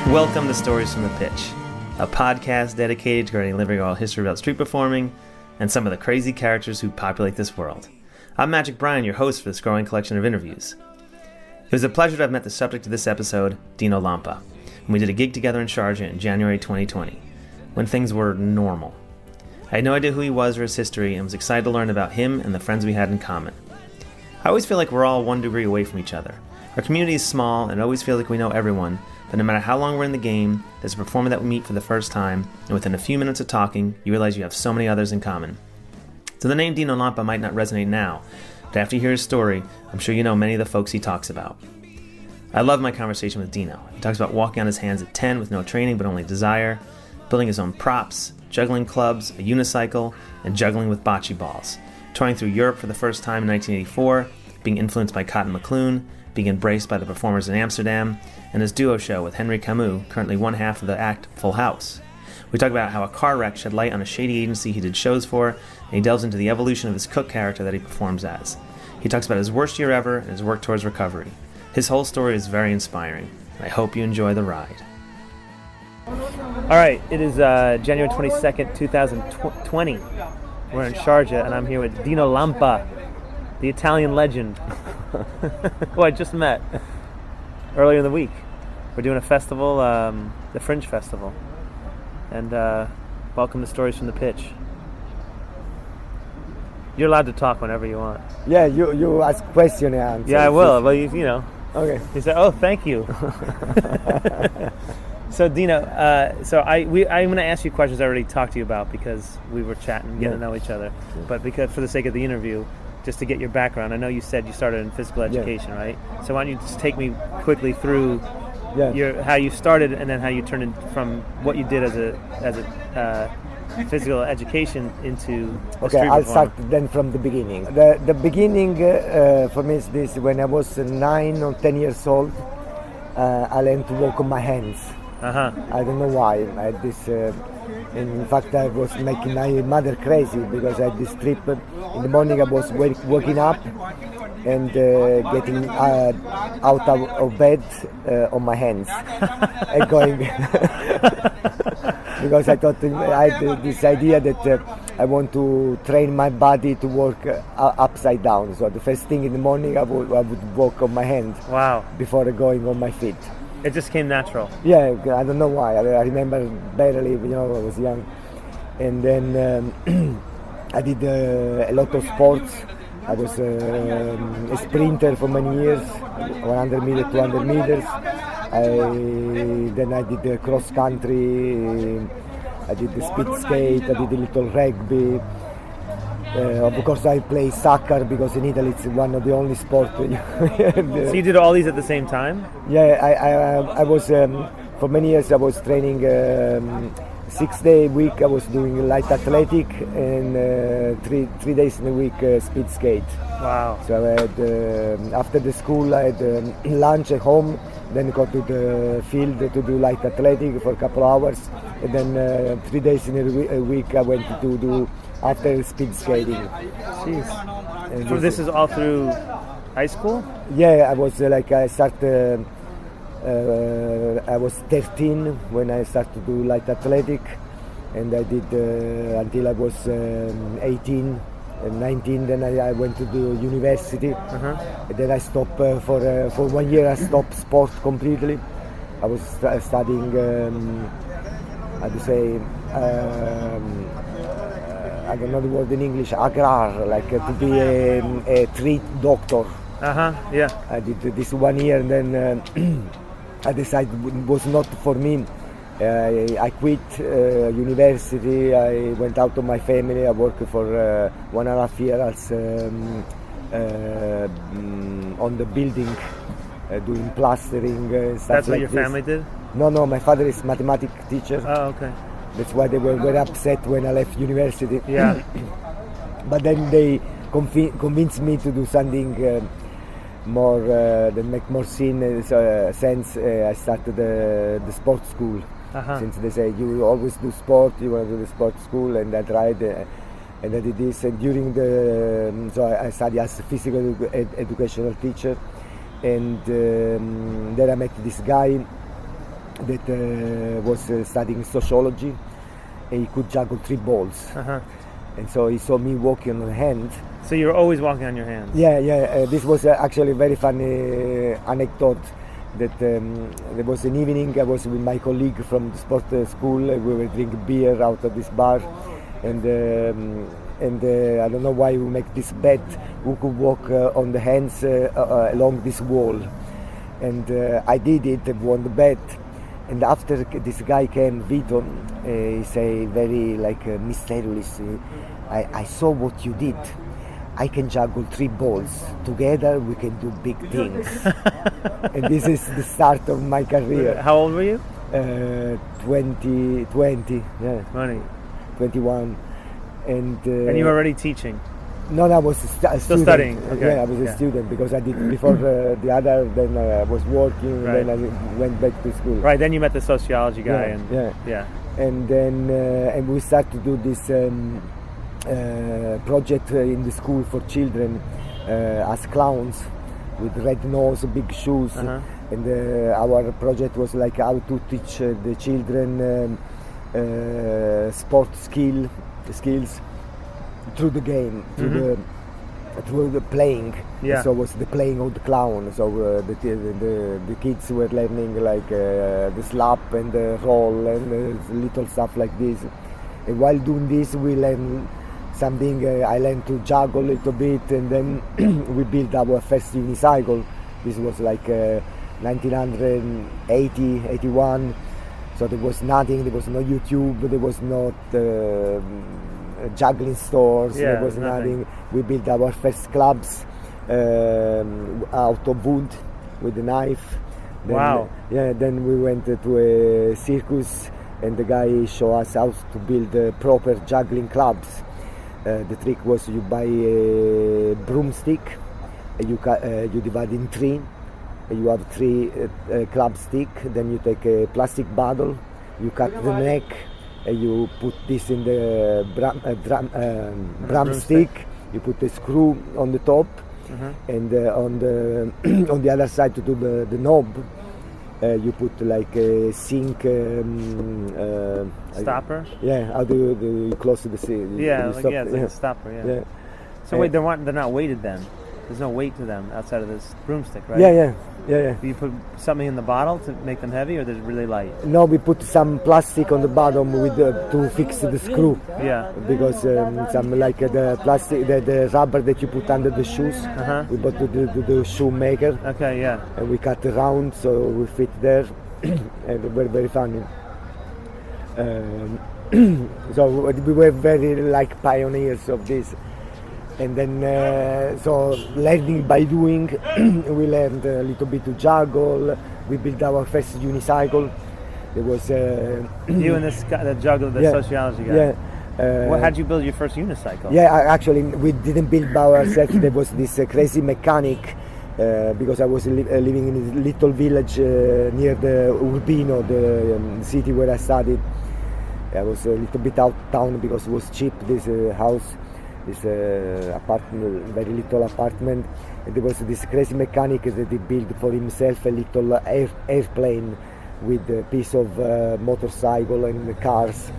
Welcome to Stories from the Pitch, a podcast dedicated to creating living oral history about street performing and some of the crazy characters who populate this world. I'm Magic Brian, your host for this growing collection of interviews. It was a pleasure to have met the subject of this episode, Dino Lampa, when we did a gig together in Sharjah in January 2020, when things were normal. I had no idea who he was or his history and was excited to learn about him and the friends we had in common. I always feel like we're all 1 degree away from each other. Our community is small and I always feel like we know everyone, but no matter how long we're in the game, there's a performer that we meet for the first time, and within a few minutes of talking, you realize you have so many others in common. So the name Dino Lampa might not resonate now, but after you hear his story, I'm sure you know many of the folks he talks about. I love my conversation with Dino. He talks about walking on his hands at 10 with no training but only desire, building his own props, juggling clubs, a unicycle, and juggling with bocce balls, touring through Europe for the first time in 1984, being influenced by Cotton McAloon, being embraced by the performers in Amsterdam, and his duo show with Henry Camus, currently one half of the act Full House. We talk about how a car wreck shed light on a shady agency he did shows for, and he delves into the evolution of his cook character that he performs as. He talks about his worst year ever and his work towards recovery. His whole story is very inspiring. I hope you enjoy the ride. All right, it is January 22nd, 2020. We're in Sharjah, and I'm here with Dino Lampa, the Italian legend, who I just met earlier in the week. We're doing a festival, the Fringe Festival, and welcome to Stories from the Pitch. You're allowed to talk whenever you want. Yeah, you ask question and answer. Yeah, I will. Well, you know. Okay. He said, "Oh, thank you." So Dino, I'm going to ask you questions I already talked to you about because we were chatting, getting to know each other. Yeah. But because for the sake of the interview, just to get your background, I know you said you started in physical education, right? So why don't you just take me quickly through how you started and then how you turned from what you did as a physical education into okay, I'll start then from the beginning. The beginning for me is this: when I was 9 or 10 years old, I learned to walk on my hands. I don't know why. I had this. In fact, I was making my mother crazy because I had this trip. In the morning, I was waking up and getting out of bed on my hands and going. Because I thought I had this idea that I want to train my body to work upside down. So the first thing in the morning, I would walk on my hand. Wow! Before going on my feet. It just came natural. Yeah, I don't know why. I remember barely, I was young. And then I did a lot of sports. I was a sprinter for many years, 100 meters, 200 meters. Then I did cross country, I did the speed skate, I did a little rugby. Of course, I play soccer because in Italy it's one of the only sports. So you did all these at the same time? Yeah, I was for many years. I was training 6 days a week. I was doing light athletic and 3 days in a week speed skate. Wow! So I had after the school, I had lunch at home. Then go to the field to do light athletic for a couple of hours, and then 3 days in a week I went to do after speed skating. Jeez. So this is all through high school? Yeah, I was I started. I was 13 when I started to do light athletic, and I did until I was 18 and 19. Then I went to do university. And then I stopped for 1 year. I stopped sport completely. I was studying. How to say? I don't know the word in English. Agrar, to be a tree doctor. Yeah. I did this 1 year, and then I decided it was not for me. I quit university. I went out of my family. I worked for 1.5 years on the building, doing plastering. That's what your family did? No, my father is mathematics teacher. Oh, okay. That's why they were very upset when I left university. Yeah. But then they convinced me to do something more that make more sense. I started the sports school. Since they say you always do sport, you want to do the sports school, and I tried and I did this. And during so I studied as a physical educational teacher, and then I met this guy that was studying sociology. And he could juggle 3 balls. And so he saw me walking on hand. So you were always walking on your hands? Yeah. This was actually a very funny anecdote. That there was an evening I was with my colleague from the sport school. We were drinking beer out of this bar, and I don't know why we make this bet who could walk on the hands along this wall. And I did it and won the bet. And after this guy came, Vito, he said very mysteriously, I saw what you did. I can juggle 3 balls. Together we can do big things. And this is the start of my career. How old were you? 20, yeah. 21. And you were already teaching? No, I was still studying. Okay. Yeah, I was a student because I did before the other. Then I was working. Right. Then I went back to school. Right. Then you met the sociology guy. And then and we started to do this project in the school for children as clowns with red nose, big shoes. And our project was like how to teach the children sport skills through the game, through the playing. Yeah. So it was the playing of the clown. So the kids were learning the slap and the roll and little stuff like this. And while doing this, we learned something. I learned to juggle a little bit, and then we built our first unicycle. This was like 1980, 81. So there was nothing. There was no YouTube. There was not juggling stores. There was nothing. We built our first clubs out of wood with a knife. Then, wow. Then we went to a circus, and the guy showed us how to build proper juggling clubs. The trick was you buy a broomstick, you divide in 3. You have 3 club stick. Then you take a plastic bottle, you cut the neck. You put this in the broomstick. You put a screw on the top, and on the other side to do the knob, you put like a sink stopper. Yeah, how do you close the sink? It's like a stopper. Yeah. So wait, they're not weighted then. There's no weight to them outside of this broomstick, right? Yeah. Do you put something in the bottle to make them heavy, or they're really light? No, we put some plastic on the bottom with to fix the screw. Yeah. Because some like the plastic, the rubber that you put under the shoes. We bought the shoemaker. Okay, yeah. And we cut around so we fit there, and very very funny. So we were very like pioneers of this. And then, so learning by doing, we learned a little bit to juggle. We built our first unicycle. There was you and this guy, the juggler, the sociology guy. Yeah. How'd you build your first unicycle? Yeah, actually, we didn't build by ourselves. There was this crazy mechanic because I was living in a little village near the Urbino, the city where I studied. I was a little bit out of town because it was cheap. This house. This apartment, very little apartment, and there was this crazy mechanic that he built for himself a little airplane with a piece of motorcycle and cars.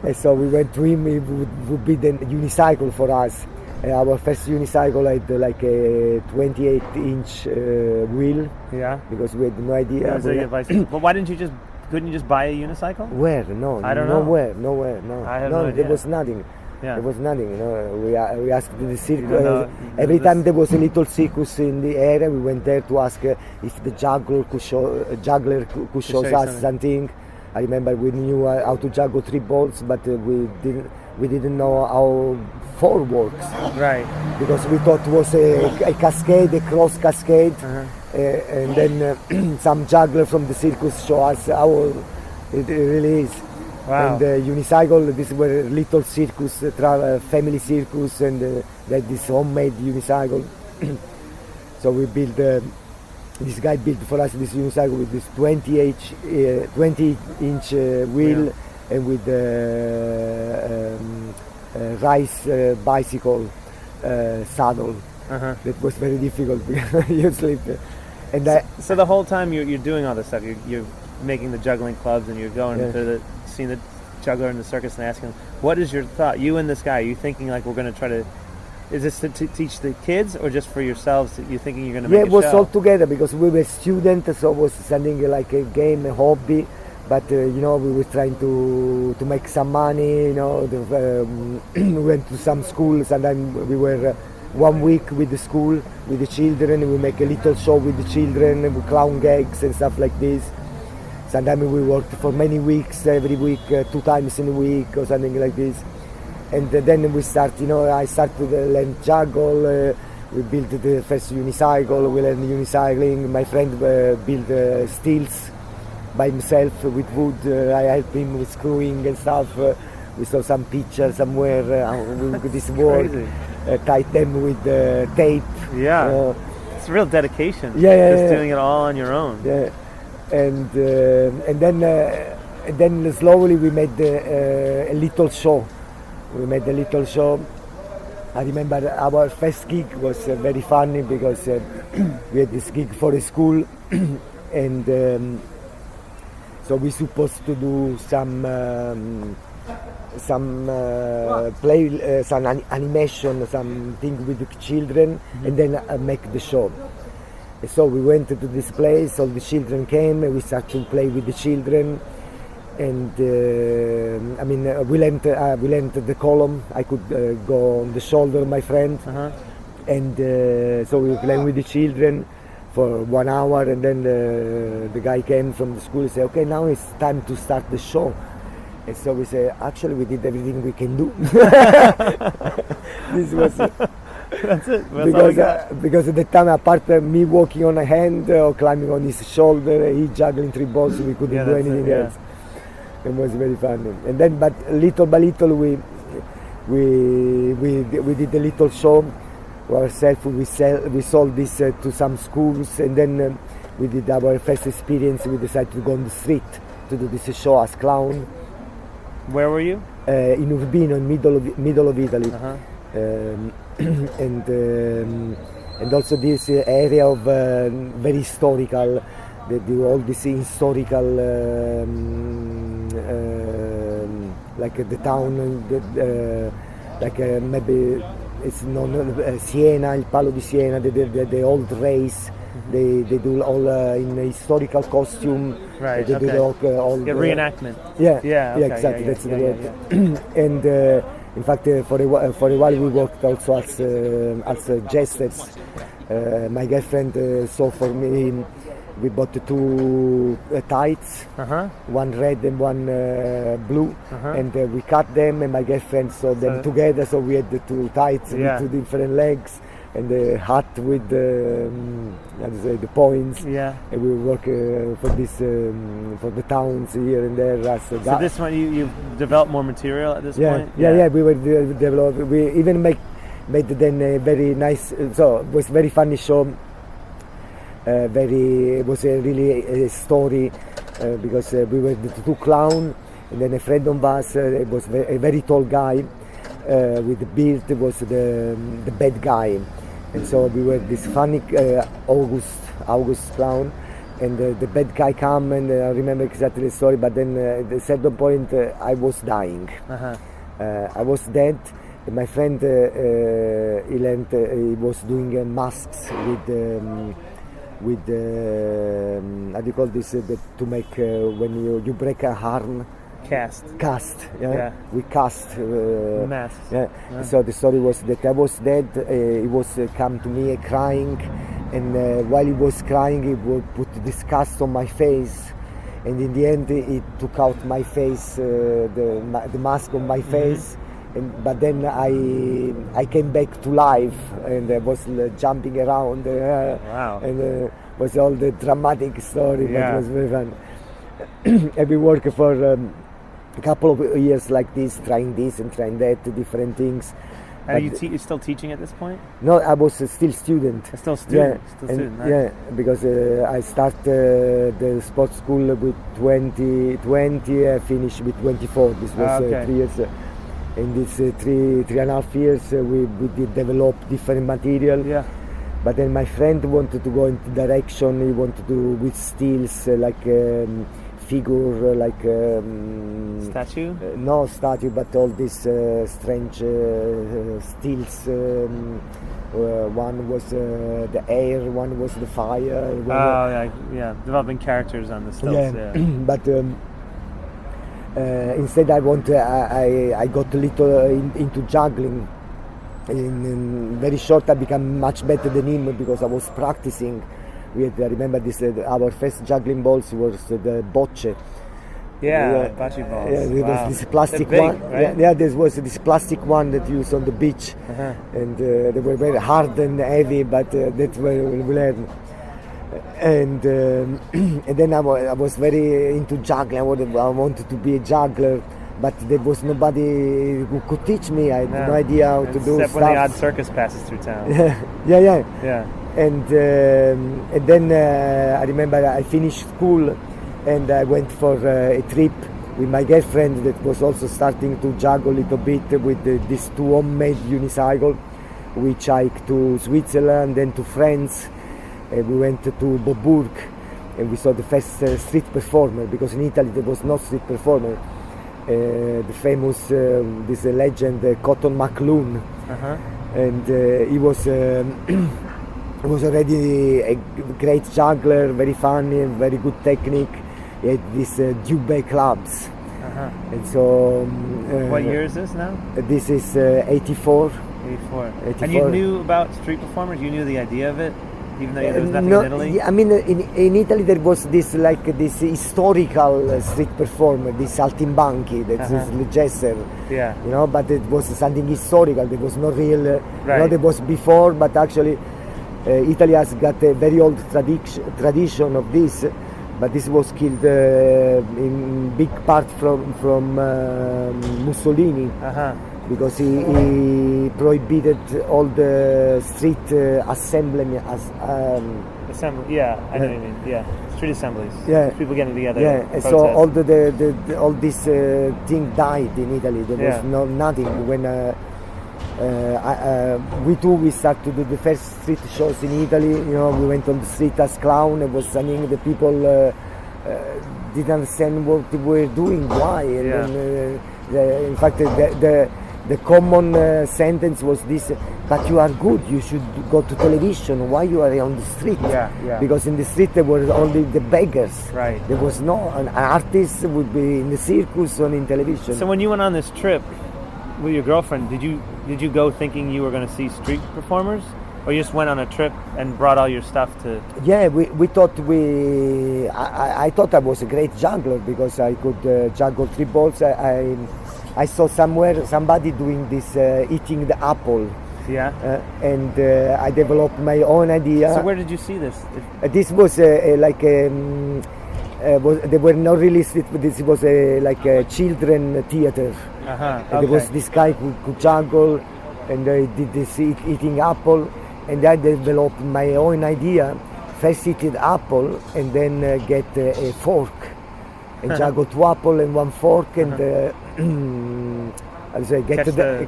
And so we went to him. He would build a unicycle for us. Our first unicycle had like a 28-inch wheel. Yeah. Because we had no idea. But why couldn't you just buy a unicycle? Where? No. I don't know. Nowhere. No. I have no idea. There was nothing. Yeah. There was nothing, We asked the circus. Every time there was a little circus in the area, we went there to ask if the juggler could show us something. I remember we knew how to juggle 3 balls, but we didn't know how 4 works. Right. Because we thought it was a cascade, a cross cascade, and then some juggler from the circus show us how it really is. Wow. And unicycle, this were little circus, family circus, and they had this homemade unicycle. So we built, this guy built for us this unicycle with this 20-inch wheel and with rice bicycle saddle. That was very difficult because you sleep. And so the whole time you're doing all this stuff, you're making the juggling clubs, and you're going to seeing the juggler in the circus and asking, what is your thought? You and this guy, are you thinking like we're going to try to? Is this to teach the kids or just for yourselves? You thinking you're going to make a show? Yeah, it was all together because we were students, so it was something like a game, a hobby. But we were trying to make some money. We went to some schools, and then we were 1 week with the school, with the children. We make a little show with the children, with clown gags and stuff like this. Sometimes we worked for many weeks, every week, 2 times in a week or something like this. And then we start, I started to learn juggle. We built the first unicycle. We learned unicycling. My friend built steels by himself with wood. I helped him with screwing and stuff. We saw some pictures somewhere with this work. Tied them with tape. Yeah, it's real dedication. Just doing it all on your own. Yeah, and then slowly we made a little show. I remember our first gig was very funny because we had this gig for a school, and so we supposed to do some play, some animation, something with the children, and then make the show. So we went to this place. All the children came, and we started to play with the children. And we learned the column. I could go on the shoulder of my friend, and so we were playing with the children for 1 hour. And then the guy came from the school and said, "Okay, now it's time to start the show." And so we said, "Actually, we did everything we can do." This was that's it. Because at the time, apart from me walking on a hand or climbing on his shoulder, he juggling 3 balls, we couldn't do anything else. It was very funny. And then, but little by little, we did a little show ourselves. We sold this to some schools, and then we did our first experience. We decided to go on the street to do this show as clown. Where were you? In Urbino, in middle of Italy, and also this area of very historical. They do all this historical, like the town, maybe it's known Siena, il Palo di Siena, the old race. They do all in historical costume. Right. They do all reenactment. Exactly. That's the word. And in fact, for a while we worked also as jesters. My girlfriend saw for me. We bought 2 tights, one red and one blue, and we cut them, and my girlfriend saw them together, so we had the 2 tights with 2 different legs, and the hat with the points, and we work for this, for the towns here and there. So this one, you developed more material at this point? Yeah, we were developing, we even made then a very nice, so it was very funny show. It was really a story because we were the 2 clowns, and then a friend of us, it was a very tall guy with the beard, was the bad guy, and so we were this funny August clown, and the bad guy come, and I remember exactly the story. But then at a certain point, I was dying. I was dead. And my friend he was doing masks with how do you call this, to make when you break a arm, cast, we cast masks. So the story was that I was dead. He was come to me crying, and while he was crying, he would put this cast on my face, and in the end he took out my face, the mask on my face. But then I came back to life, and I was jumping around. Wow! And was all the dramatic story. That was very fun. And we worked for a couple of years like this, trying this and trying that, different things. Are you still teaching at this point? No, I was still student. Still student. Nice. Yeah, because I started the sports school with 20, I finished with 24. This was 3 years. In these 3.5 years, we did develop different material. Yeah. But then my friend wanted to go into direction. He wanted to do with steels, like figure like statue. No statue, but all these strange stills. One was the air, one was the fire. Developing characters on the stilts. Yeah. But instead, I got a little into juggling. In very short, I became much better than him because I was practicing. I remember this. Our first juggling balls was the bocce. Bocce balls. There was this plastic one. Right? There was this plastic one that you used on the beach, and they were very hard and heavy, but that's where we learned. And then I was very into juggling. I wanted to be a juggler, but there was nobody who could teach me. I had no idea how to do except stuff. when the odd circus passes through town. Yeah. And then I remember I finished school and I went for a trip with my girlfriend that was also starting to juggle a little bit with these two homemade unicycle. We hiked to Switzerland, then to France. We went to Boburg and we saw the first street performer, because in Italy there was no street performer. The famous, this legend, Cotton McAloon. And he was already a great juggler, very funny, very good technique. He had these Dubé clubs. And so... what year is this now? This is 84. 84. And you knew about street performers? You knew the idea of it? Even though there was nothing in Italy? Yeah, I mean, in Italy there was this historical street performer, this Saltimbanchi, that's the Gesser. Yeah. You know, but it was something historical. There was no real... Right. You know, there was before, but actually Italy has got a very old tradition of this. But this was killed in big part from Mussolini, because he prohibited all the street assembly. Assembly, I know what you mean. Yeah, street assemblies. Yeah, people getting together. Yeah, and so all all this thing died in Italy. There was nothing when. We started to do the first street shows in Italy. You know, we went on the street as clown. It was something the people didn't understand what we were doing, why. And then, in fact, the common sentence was this: "But you are good. You should go to television. Why you are on the street?" Because in the street there were only the beggars. Right. There was no an artist would be in the circus or in television. So when you went on this trip with your girlfriend, did you go thinking you were going to see street performers, or you just went on a trip and brought all your stuff to? Yeah, we thought I thought I was a great juggler because I could juggle three balls. I saw somewhere somebody doing this eating the apple. Yeah. And I developed my own idea. So where did you see this? This was there were no released. This was like a children theater. There was this guy who could juggle, and I did this eating apple, and I developed my own idea. First eat the apple, and then get a fork, and juggle two apple and one fork, and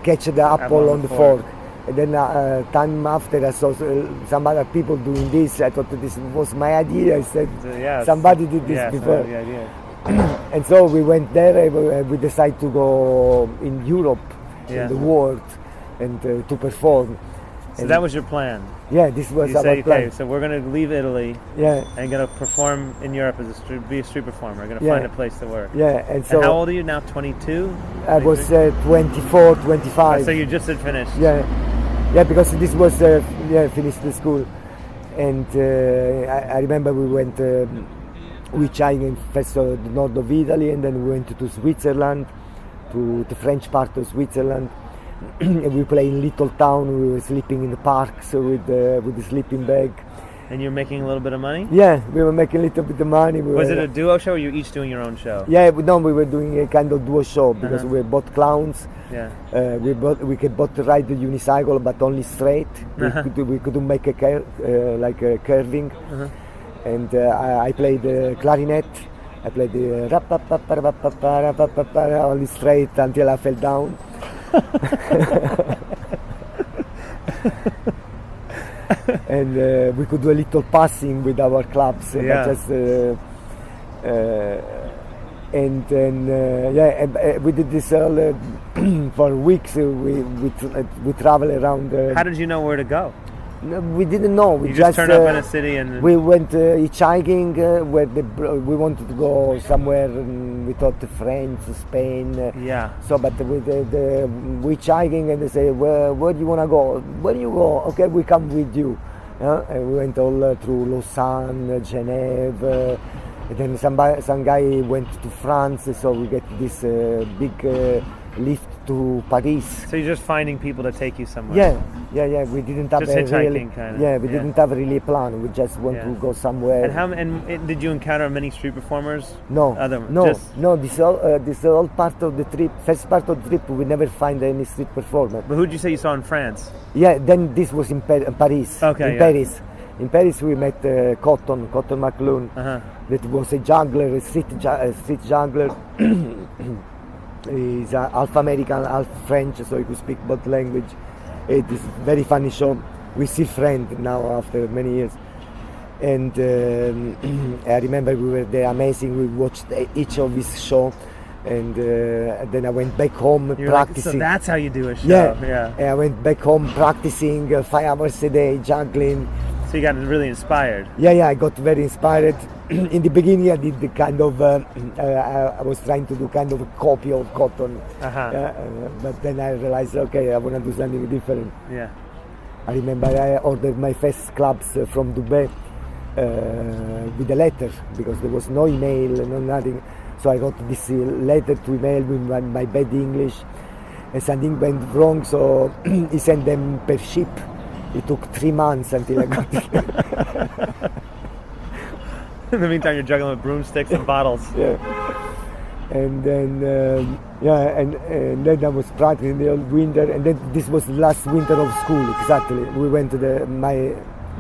catch the apple on the fork. And then time after I saw some other people doing this. I thought this was my idea. I said, somebody did this before. And so we went there. We decided to go in Europe, in the world, and to perform. So that was your plan? Yeah, this was our plan. Okay, so we're going to leave Italy and going to perform in Europe be a street performer. We're going to find a place to work. Yeah, and so... And how old are you now, 22? I was 24, 25. So you just had finished? Yeah, because this was, finished the school. And I remember we went... we tried first to the north of Italy, and then we went to Switzerland, to the French part of Switzerland. And we played in little town. We were sleeping in the parks with the sleeping bag. And you're making a little bit of money? Yeah, we were making a little bit of money. Was it a duo show, or you each doing your own show? Yeah, we were doing a kind of duo show because we were both clowns. Yeah. We could both ride the unicycle, but only straight. We couldn't make a curving. And I played the clarinet. I played the only straight until I fell down. And we could do a little passing with our clubs, but just And then we did this all for weeks. We travel around. How did you know where to go? No, we didn't know. You just turned up in a city and we went hitchhiking. We wanted to go somewhere. We thought France, Spain. Yeah. So, but with the hitchhiking, and they say, where do you want to go? Where do you go? Okay, we come with you. And we went all through Lausanne, Geneva. And then some guy went to France, so we get this big lift to Paris. So you're just finding people to take you somewhere? Yeah. We didn't have just hitchhiking, kind of. Yeah, we didn't have really a plan. We just want to go somewhere. And did you encounter many street performers? No. No. This all part of the trip. First part of the trip, we never find any street performer. But who'd you say you saw in France? Yeah. Then this was in Paris. Okay. Paris. In Paris, we met Cotton McAloon. That was a juggler, a street juggler. He's half American, half French, so he could speak both language. It is a very funny show. We're still friends now after many years. And I remember we were there, amazing. We watched each of his show. And then I went back home practicing. So that's how you do a show. Yeah. And I went back home practicing 5 hours a day, juggling. So you got really inspired. Yeah, I got very inspired. In the beginning, I did the kind of, I was trying to do kind of a copy of Cotton. But then I realized, okay, I want to do something different. Yeah. I remember I ordered my first clubs from Dubai with a letter, because there was no email, no nothing. So I wrote this letter to email with my bad English. And something went wrong, so he sent them per ship. It took 3 months until I got it. In the meantime, you're juggling with broomsticks and bottles. Yeah. And then, and then I was practicing the old winter. And then this was the last winter of school, exactly. We went to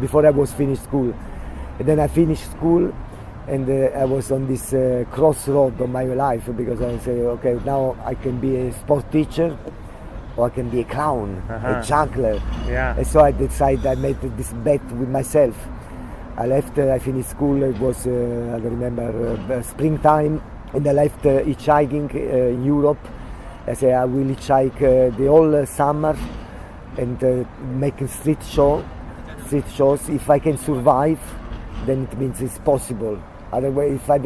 before I was finished school. And then I finished school, and I was on this crossroad of my life, because I said, okay, now I can be a sport teacher, or I can be a clown, a juggler. Yeah. And so I decided, I made this bet with myself. I left, I finished school, it was, I remember, springtime, and I left hitchhiking in Europe. I said I will hitchhike the whole summer and make a street shows. If I can survive, then it means it's possible. Otherwise, if you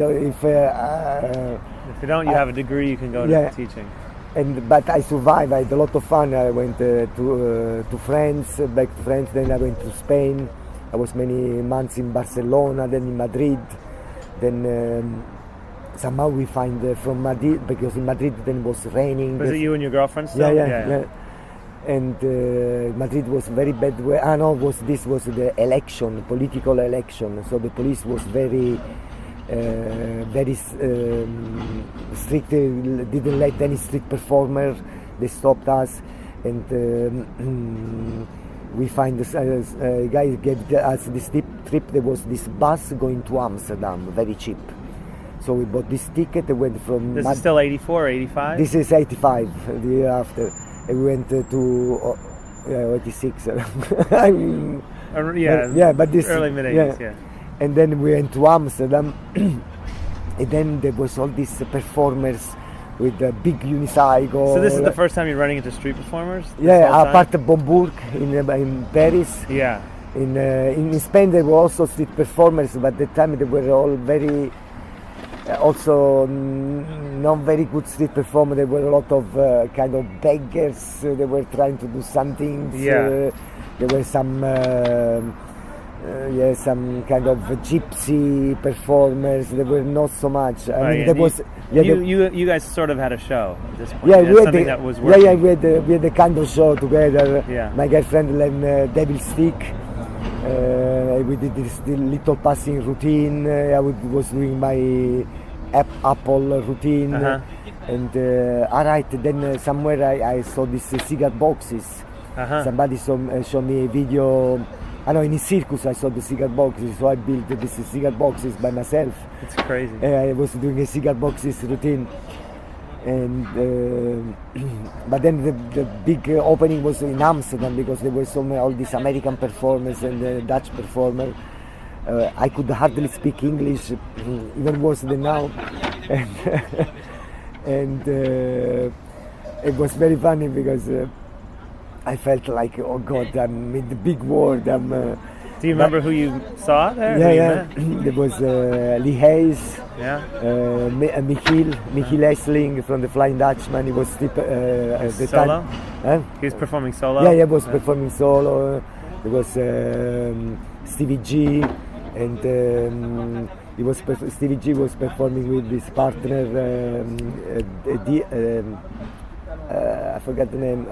don't, you have a degree, you can go to teaching. But I survived. I had a lot of fun. I went to France, back to France. Then I went to Spain. I was many months in Barcelona, then in Madrid. Then somehow we find from Madrid, because in Madrid then it was raining. Was it you and your girlfriend still? Yeah. And Madrid was very bad. This was the election, political election. So the police was very strict. Didn't let any street performer. They stopped us, and we find a guy gave us this trip. There was this bus going to Amsterdam, very cheap. So we bought this ticket. Went from. This is still 84, 85? This is 85, the year after. And we went to 86. But this early mid 80s. Yeah. And then we went to Amsterdam, and then there was all these performers with a big unicycle. So this is the first time you're running into street performers? Apart of Bombourg in Paris. Yeah. In Spain there were also street performers, but at the time they were all very, also not very good street performers. There were a lot of kind of beggars. They were trying to do something. Yeah. There were some kind of gypsy performers. There were not so much. You guys sort of had a show at this point. Yeah, we had something that was working. Yeah, we had a kind of show together. Yeah. My girlfriend learned Devil Stick. We did this little passing routine. I was doing my apple routine. And then somewhere I saw these cigar boxes. Somebody showed me a video. In a circus I saw the cigar boxes, so I built these cigar boxes by myself. It's crazy. I was doing a cigar boxes routine, and but then the big opening was in Amsterdam, because there were all these American performers and Dutch performers. I could hardly speak English, even worse than now. and it was very funny because I felt like, oh God, I'm in the big world. Do you remember who you saw there? Yeah. There was Lee Hayes, Michiel Esling from the Flying Dutchman. He was at the solo? time. He was performing solo? Yeah, he was performing solo. There was Stevie G, and Stevie G was performing with his partner. I forgot the name.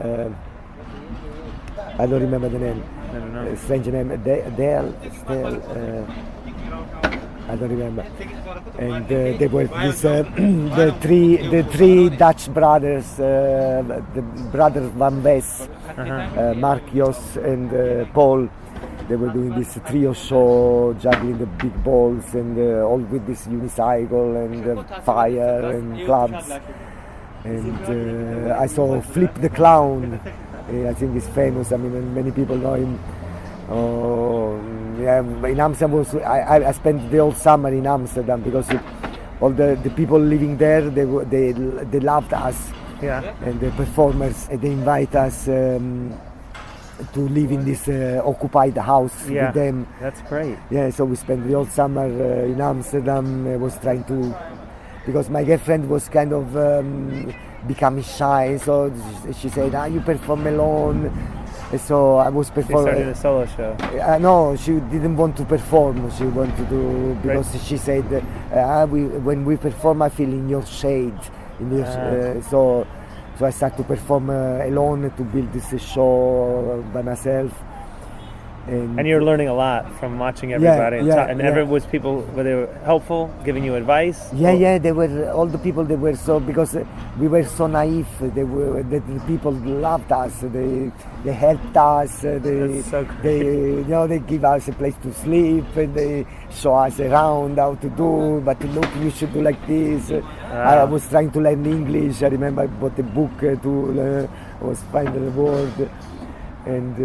I don't remember the name. I don't know. Strange name. Dale. I don't remember. And they were this, the three Dutch brothers, the brothers Van Wes, Mark, Jos, and Paul. They were doing this trio show, juggling the big balls, and all with this unicycle and fire and clubs. And I saw Flip the Clown. I think he's famous. I mean, many people know him. In Amsterdam, I spent the whole summer in Amsterdam because all the people living there, they loved us. Yeah. And the performers, they invite us to live in this occupied house with them. That's great. Yeah, so we spent the whole summer in Amsterdam. I was trying to, because my girlfriend was kind of becoming shy, so she said, you perform alone. So I was performing. She started a solo show. No, she didn't want to perform. She wanted to, because she said, when we perform, I feel in your shade. So I started to perform alone, to build this show by myself. And you're learning a lot from watching everybody. Was people, were they helpful, giving you advice? Yeah, they were, all the people, they were so, because we were so naive, the people loved us, they helped us, they give us a place to sleep, and they show us around how to do, but look, you should do like this. I was trying to learn English. I remember I bought a book to I was finding the word, and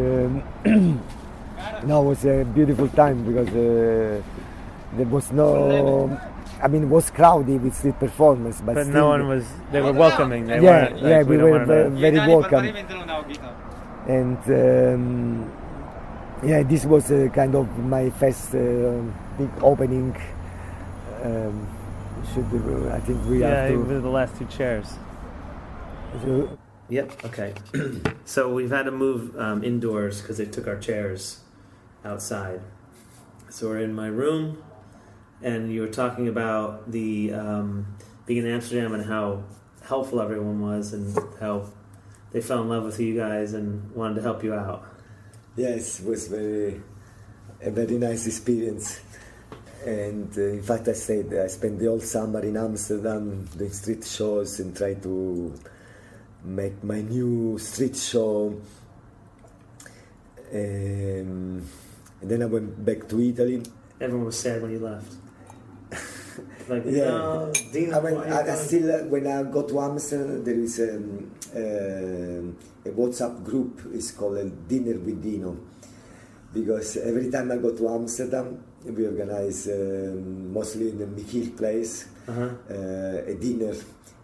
no, it was a beautiful time because there was no. I mean, it was crowded with street performance, but still, no one was. They were welcoming. They we were very welcome. And this was kind of my first big opening. I think we have to. Yeah, the last two chairs. So, yep. Okay. So we've had to move indoors because they took our chairs outside. So we're in my room, and you were talking about the being in Amsterdam and how helpful everyone was and how they fell in love with you guys and wanted to help you out. Yes, it was a very nice experience. And in fact, I spent the whole summer in Amsterdam doing street shows and try to make my new street show. And then I went back to Italy. Everyone was sad when you left. Like, yeah. No, Dino, when I go to Amsterdam, there is a WhatsApp group. It's called Dinner with Dino, because every time I go to Amsterdam, we organize mostly in the Michiel place a dinner,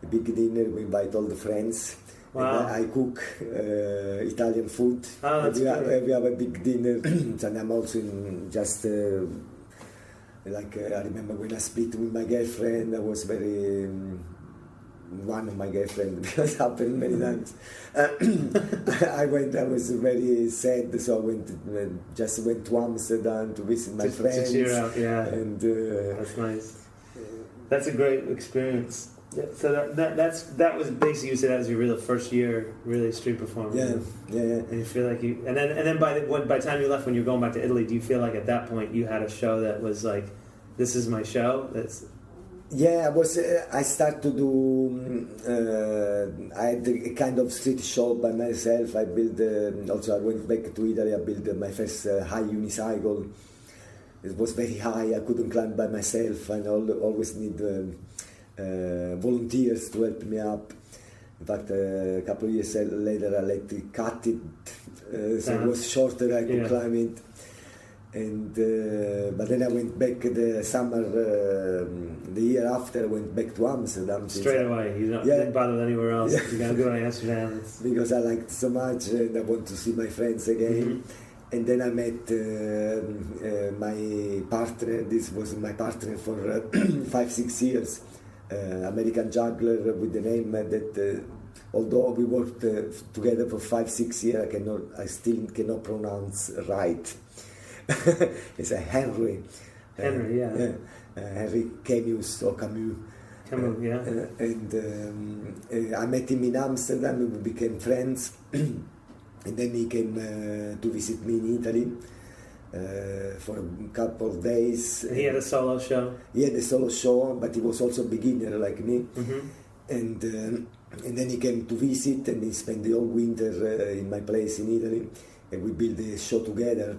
a big dinner. We invite all the friends. Wow. I cook Italian food. Oh, that's great. We have a big dinner, and I'm also in just. I remember when I split with my girlfriend, I was very one of my girlfriend, because it happened many times. I was very sad, so I went to Amsterdam to visit my friends. To cheer out, yeah. And that's nice. That's a great experience. Yeah. So that was basically, you said that was your real first year really street performing. Yeah. And you feel like and then by the time you left, when you're going back to Italy, do you feel like at that point you had a show that was like, this is my show? I started to do. I had a kind of street show by myself. I built. Also, I went back to Italy. I built my first high unicycle. It was very high. I couldn't climb by myself, and I always need volunteers to help me up. In fact, a couple of years later, I let it cut it, so it was shorter. I could climb it. And but then I went back the summer, the year after. I went back to Amsterdam. Straight away, you didn't bother with anywhere else. Yeah. You gotta go to Amsterdam. Because I liked so much, and I want to see my friends again. And then I met my partner. This was my partner for 5-6 years. American juggler with the name that. Although we worked together for 5-6 years, I still cannot pronounce right. It's a Henry. Henry, Henry Camus or Camus. Camus, yeah. And I met him in Amsterdam. We became friends, and then he came to visit me in Italy for a couple of days. And he had a solo show. He had a solo show, but he was also a beginner like me. And then he came to visit, and he spent the whole winter in my place in Italy, and we built a show together.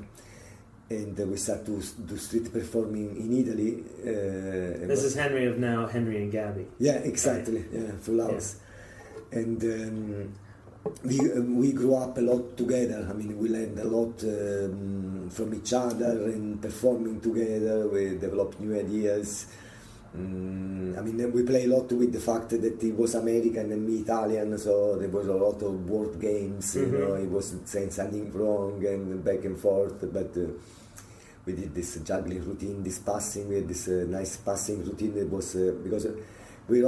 And we started to do street performing in Italy. This is Henry of now, Henry and Gabby. Yeah, exactly. Right. Yeah, full house. Yeah. And we grew up a lot together. I mean, we learned a lot from each other and performing together. We developed new ideas. I mean, we play a lot with the fact that he was American and me Italian, so there was a lot of word games. You know, he was saying something wrong and back and forth. But we did this juggling routine, this passing. We had this nice passing routine. It was because we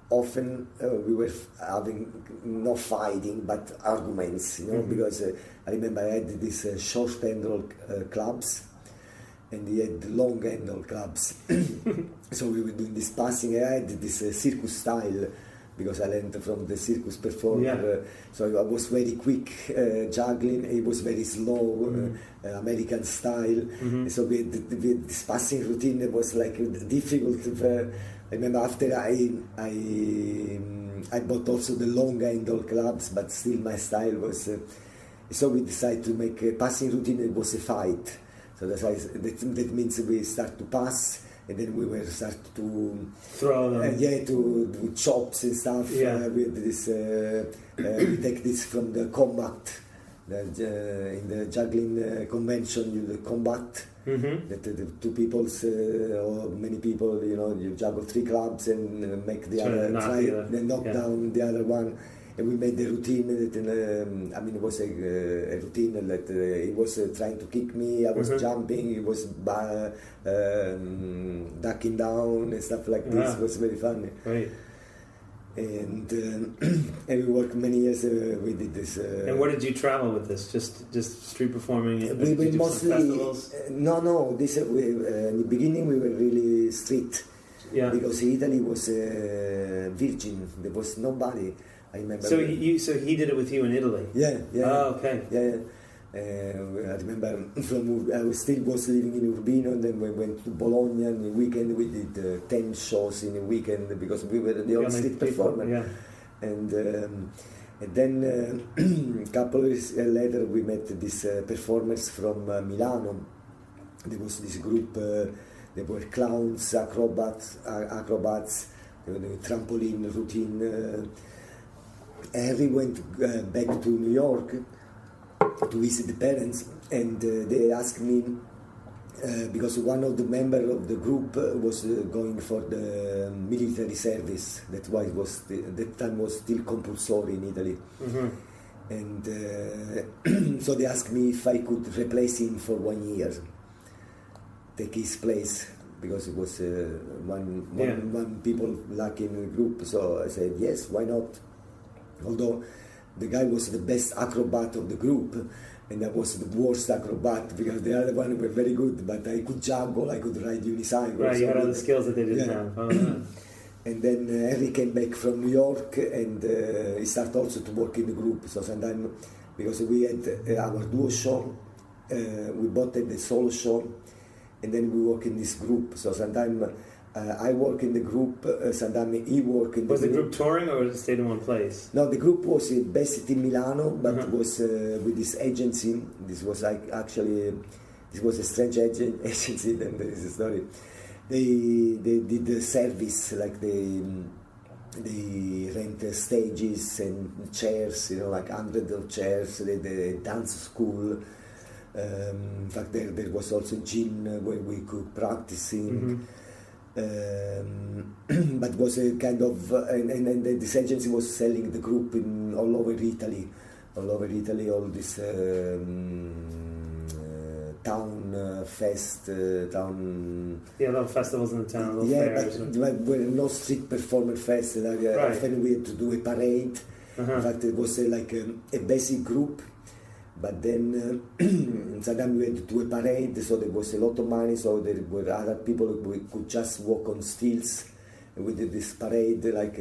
often we were having not fighting but arguments. You know, because I remember I had these short handle clubs. And he had long handle clubs. So we were doing this passing. I had this circus style because I learned from the circus performer. Yeah. So I was very quick juggling. It was very slow, American style. So we had this passing routine that was like difficult. I remember after I bought also the long handle clubs, but still my style was. So we decided to make a passing routine. It was a fight. So that means we start to pass, and then we will start to throw them. To do chops and stuff. Yeah. With this, we take this from the combat. In the juggling convention, you combat. That the two people's or many people, you know, you juggle 3 clubs and make the other knock down the other one. And we made the routine that, I mean, it was a routine that he was trying to kick me, I was jumping, he was ducking down and stuff like this. It was very funny. Right. And we worked many years, we did this. And where did you travel with this? Just street performing? We were mostly, no, this, in the beginning we were really street. Yeah. Because Italy was virgin, there was nobody. I remember. So he did it with you in Italy. Yeah. Oh, okay. Yeah. I remember I still was living in Urbino, and then we went to Bologna in the weekend. We did 10 shows in a weekend because we were the old street performer. Yeah. And then a couple of years later we met these performers from Milano. There was this group. They were clowns, acrobats. They were doing trampoline routine. Henry went back to New York to visit the parents, and they asked me because one of the members of the group was going for the military service. That's why it was that time was still compulsory in Italy. And so they asked me if I could replace him for 1 year, take his place, because it was one people lacking in the group. So I said yes, why not? Although the guy was the best acrobat of the group, and I was the worst acrobat because the other one were very good, but I could juggle, I could ride unicycle. Right, you had all the skills that they didn't have. Oh, And then Henry came back from New York, and he started also to work in the group. So sometimes, because we had our duo show, we both had the solo show, and then we work in this group. So sometimes I work in the group, sometimes he work in the group. Was the group touring or stayed in one place? No, the group was based in Milano, but was with this agency. This was this was a strange agency, then there is a story. They did the service, like they rent stages and chairs, like hundreds of chairs. They dance school. In fact, there was also a gym where we could practicing. But was a kind of and this agency was selling the group in all over Italy, all this town fest, town. Yeah, little festivals in the town, little fairs. But were no street performer fest. Like, right. Often we had to do a parade. In fact, it was like a basic group. But then sometimes we had to do a parade, so there was a lot of money, so there were other people who could just walk on stilts. And we did this parade, like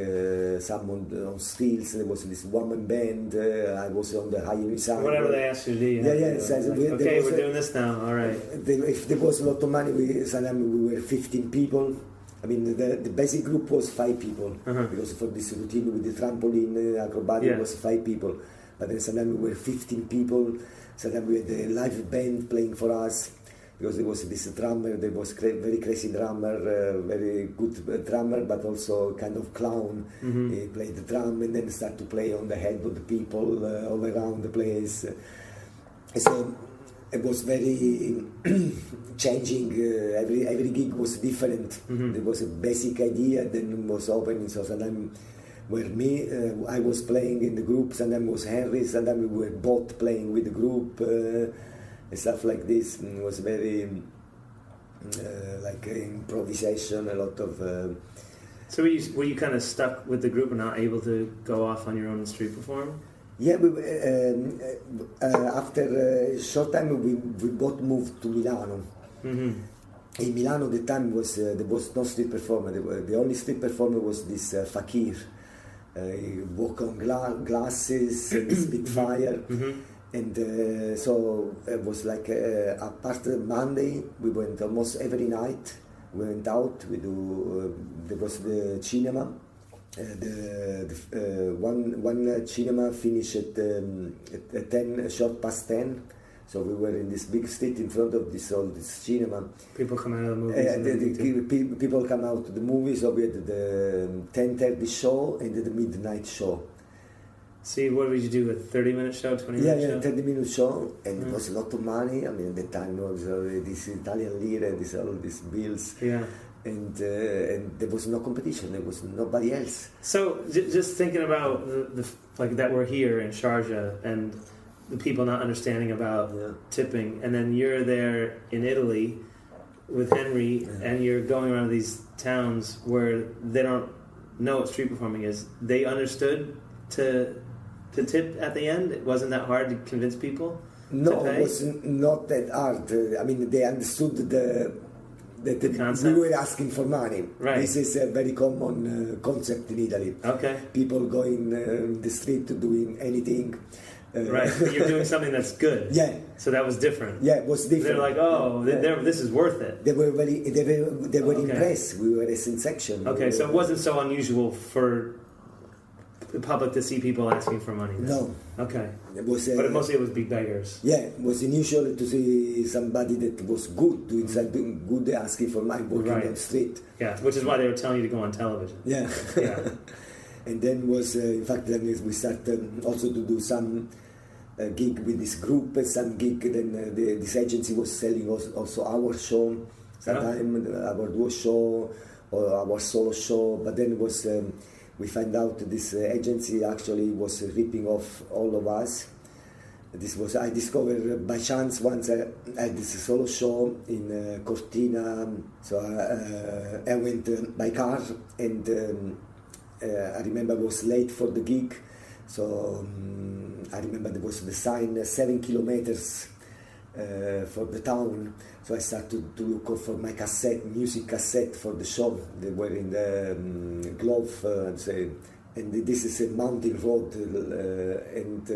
some on stills. There was this woman band, I was on the high Unicycle. Whatever they asked you to do. Okay, we're doing this now, all right. If there was a lot of money, sometimes we were 15 people. I mean, the basic group was 5 people, because for this routine with the trampoline, acrobatic, was 5 people. But then sometimes we were 15 people, sometimes we had a live band playing for us, because there was this drummer, there was very crazy drummer, very good drummer, but also kind of clown. He played the drum and then started to play on the head of the people all around the place. So it was very changing, every gig was different. There was a basic idea, then it was open, so sometimes where I was playing in the group, sometimes was Henry, sometimes we were both playing with the group, and stuff like this. And it was very like improvisation, a lot of. So were you kind of stuck with the group and not able to go off on your own and street perform? Yeah, after a short time we both moved to Milano. In Milano, at the time there was no street performer. The only street performer was this fakir. He walked on glasses, this big fire, and so it was like apart Monday, we went almost every night. We went out. There was the cinema. One cinema finished at 10, short past 10. So we were in this big street in front of this cinema. People come out of the movies. People come out to the movies. So we had the 10:30 show and the midnight show. See, what did you do? A 30-minute show, 20-minute show? Yeah, 30-minute show, and it was a lot of money. I mean, at the time it was this Italian lira, all these bills. Yeah. And there was no competition. There was nobody else. So just thinking about the like that we're here in Sharjah and the people not understanding about tipping, and then you're there in Italy with Henry, and you're going around these towns where they don't know what street performing is. They understood to tip at the end. It wasn't that hard to convince people. No, it was not that hard. I mean, they understood that we were asking for money. Right. This is a very common concept in Italy. Okay. People going in the street doing anything. Right, but you're doing something that's good. Yeah. So that was different. Yeah, it was different. They're like, oh, this is worth it. They were impressed. We were a sensation. Okay, so it wasn't so unusual for the public to see people asking for money. Then. No. Okay. But mostly it was big beggars. Yeah, it was unusual to see somebody that was good, doing something good, asking for money, walking on the street. Yeah, which is why they were telling you to go on television. Yeah. Yeah. And then in fact, then we started also to do some gig with this group, some gig, then this agency was selling also our show, sometimes our duo show or our solo show, but then it was, we find out this agency actually was ripping off all of us. I discovered by chance once I had this solo show in Cortina, so I went by car and I remember I was late for the gig, so I remember there was the sign 7 kilometers for the town, so I started to look for my music cassette for the show. They were in the glove, and this is a mountain road, and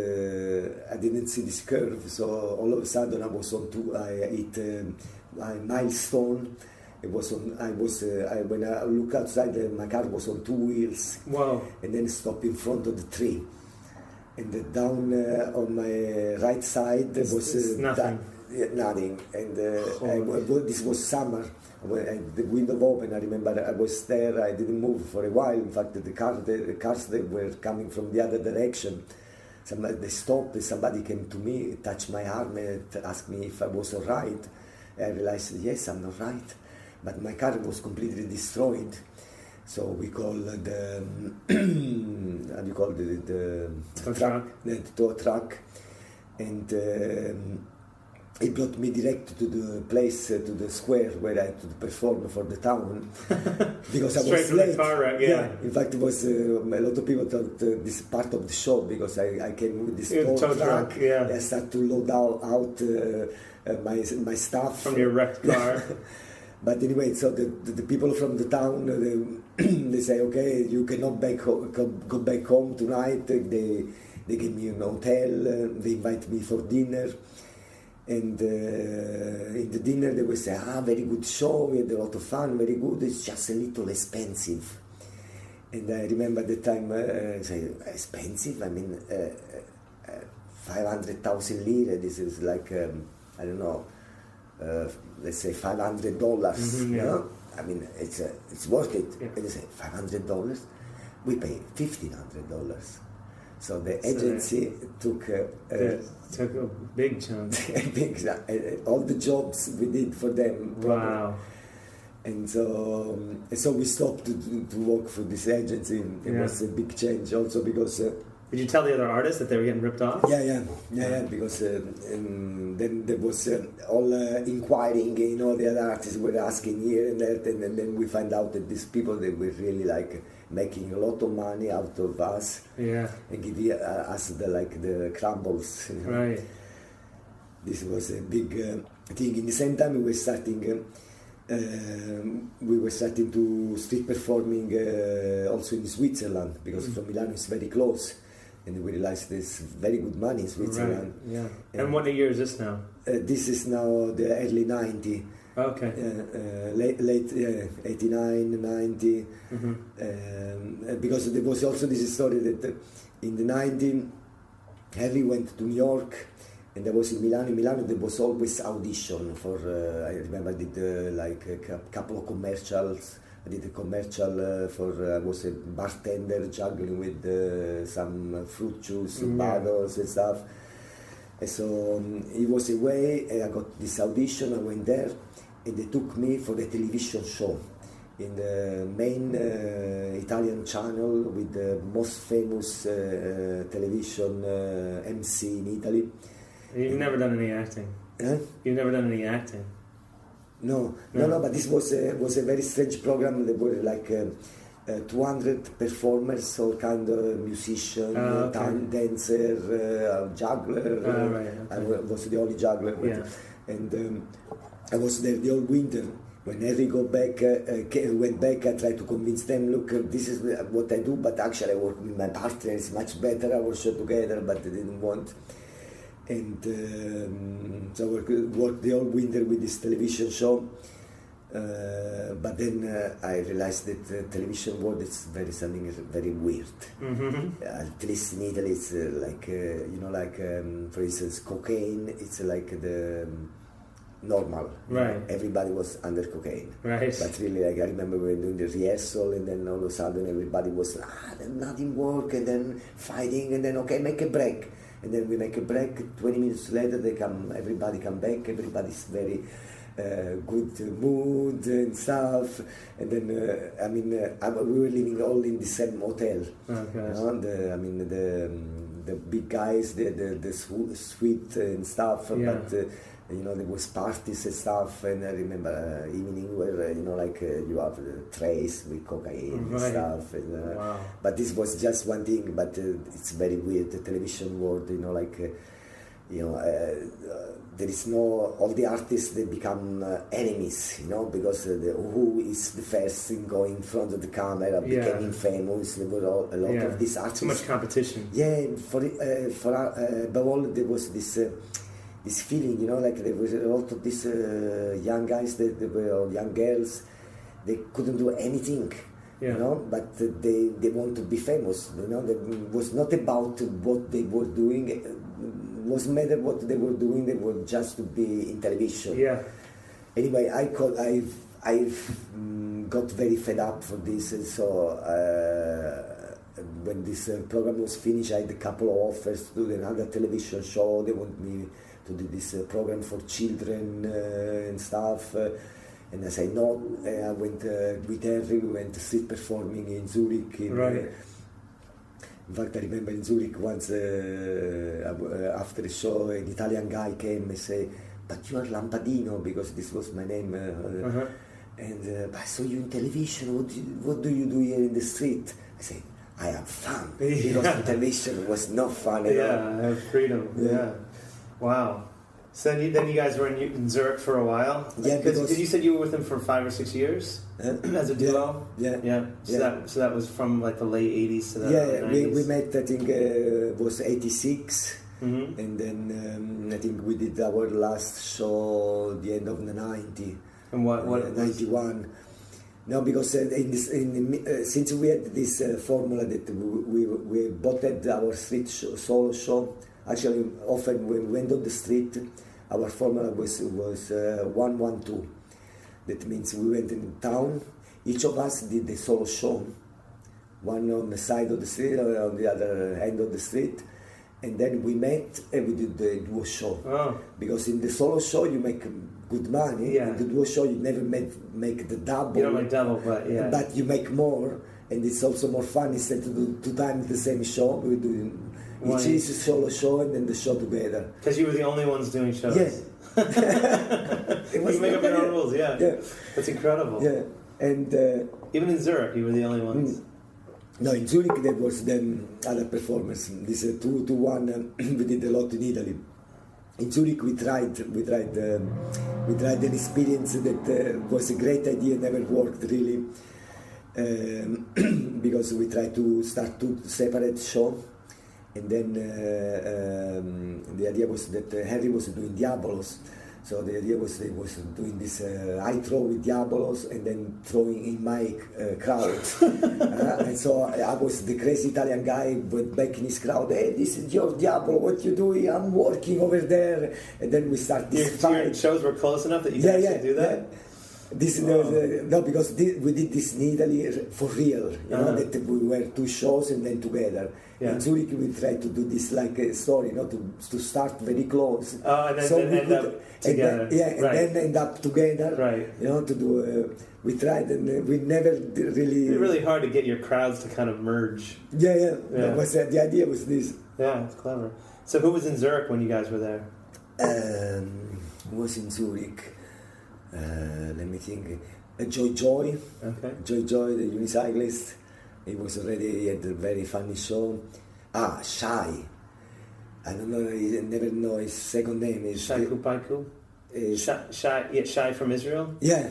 I didn't see this curve, so all of a sudden I hit a milestone. When I look outside, my car was on 2 wheels. Wow! And then stopped in front of the tree. And down on my right side was nothing. Nothing. And this was summer. When the window open, I remember I was there. I didn't move for a while. In fact, the cars they were coming from the other direction. They stopped, somebody came to me, touched my arm and asked me if I was all right. I realized, yes, I'm all right. But my car was completely destroyed. So we called the, how do you call it, the tow truck. And he brought me direct to the place, to the square where I had to perform for the town. Because I was late. The car wreck, yeah. In fact, it was a lot of people thought this part of the show because I came with this tow truck. Yeah. I started to load out my stuff from your wrecked car. But anyway, so the people from the town, they say, okay, you cannot go back home tonight. They give me an hotel. They invite me for dinner. And in the dinner they will say, very good show, we had a lot of fun, very good, it's just a little expensive. And I remember the time I say, expensive? I mean, 500,000 lire, this is like, I don't know, let's say $500, you know? I mean, it's worth it. Yeah. And they say, $500? We pay $1,500. So the agency took a big chunk. All the jobs we did for them. Wow. And so we stopped to work for this agency. It was a big change also because... did you tell the other artists that they were getting ripped off? Yeah, because then there was all inquiring, you know, the other artists were asking here and there, and then we find out that these people, they were really like making a lot of money out of us, and give us the crumbles. You know? Right. This was a big thing. In the same time, we were starting to street performing also in Switzerland because from Milan it's very close. And we realized there's very good money in Switzerland. Right, yeah. And what year is this now? This is now the early 90s. Okay. Late 89, 90. Because there was also this story that in the 90s, Henry went to New York, and there was in Milan. In Milan, there was always audition for. I remember I did like a couple of commercials. I did a commercial for. I was a bartender juggling with some fruit juice, bottles and stuff. And so he was away, and I got this audition. I went there, and they took me for a television show in the main Italian channel with the most famous television MC in Italy. You've never done any acting? Huh? You've never done any acting? No, but this was a very strange program. There were like 200 performers, all kind of musician, dancer, juggler. I was the only juggler. And I was there the whole winter. When Henry went back, I tried to convince them, look, this is what I do, but actually I work with my partner, it's much better, our show together, but they didn't want. And so I worked the whole winter with this television show. But then I realized that the television world is something very weird. At least in Italy, it's like for instance, cocaine. It's like the normal. Right. Everybody was under cocaine. Right. But really, like I remember we were doing the rehearsal, and then all of a sudden everybody was then nothing work, and then fighting, and then okay, make a break. And then we make a break. 20 minutes later, everybody come back. Everybody's very good mood and stuff. And then we were living all in the same hotel. Okay. You know? The big guys, the suite and stuff. Yeah. But there was parties and stuff. And I remember evening where you have trays with cocaine and stuff. And, wow. But this was just one thing. But it's very weird. The television world, there is all the artists, they become enemies, because who is the first in going in front of the camera, becoming famous. There were a lot of these artists. Too much competition. Yeah, above all, there was this feeling, there was a lot of these young guys, young girls, they couldn't do anything. But they want to be famous. It was not about what they were doing. It wasn't matter what they were doing. They were just to be in television. Yeah. Anyway, I've got very fed up for this, and so when this program was finished, I had a couple of offers to do another television show. They want me to do this program for children and stuff. And I said no. I went with Henry. We went street performing in Zurich. Right. In fact, I remember in Zurich once after the show, an Italian guy came and said, "But you are Lampadino," because this was my name. And I saw you in television. What do you do here in the street? I said, "I have fun," because the television was not fun at all. I have freedom. Yeah. Wow. So then you guys were in Zurich for a while? Yeah, because you said you were with him for 5 or 6 years as a duo? Yeah. So that was from like the late 80s to the early 90s? We met, I think, was 86. And then I think we did our last show at the end of the 90. And what 91. No, because since we had this formula that we both had our street solo show. Actually, often when we went on the street, our formula was 1-1-2. That means we went in town. Each of us did a solo show, one on the side of the street, or on the other end of the street, and then we met and we did the duo show. Oh. Because in the solo show you make good money. In the duo show you never make the double. You don't make double, but you make more, and it's also more fun instead to do 2 times the same show. We do each is a solo show and then the show together. Because you were the only ones doing shows. Yes. You make up your own rules, yeah. That's incredible. Yeah, and even in Zurich, you were the only ones. No, in Zurich there was then other performers. This 2-1. We did a lot in Italy. In Zurich we tried an experience that was a great idea, never worked really, because we tried to start 2 separate shows. And then the idea was that Henry was doing Diabolos. So the idea was he was doing this I throw with Diabolos and then throwing in my crowd. And so I was the crazy Italian guy, went back in his crowd, "Hey, this is your Diabolo, what you doing? I'm working over there." And then we start this fight. Your shows were close enough that you could actually do that? Yeah. No, because we did this in Italy for real, know, that we were 2 shows and then together. In Zurich we tried to do this like a story, to start very close. And then end up together. And then end up together. Right. To do. We tried and we never really. It's really hard to get your crowds to kind of merge. Yeah. The idea was this. Yeah, it's clever. So who was in Zurich when you guys were there? Who was in Zurich? Let me think. Joy. Okay. Joy, the unicyclist. He had a very funny show. Shy. I don't know. I never know his second name. Is Shaiku Paiku. Shy from Israel. Yeah.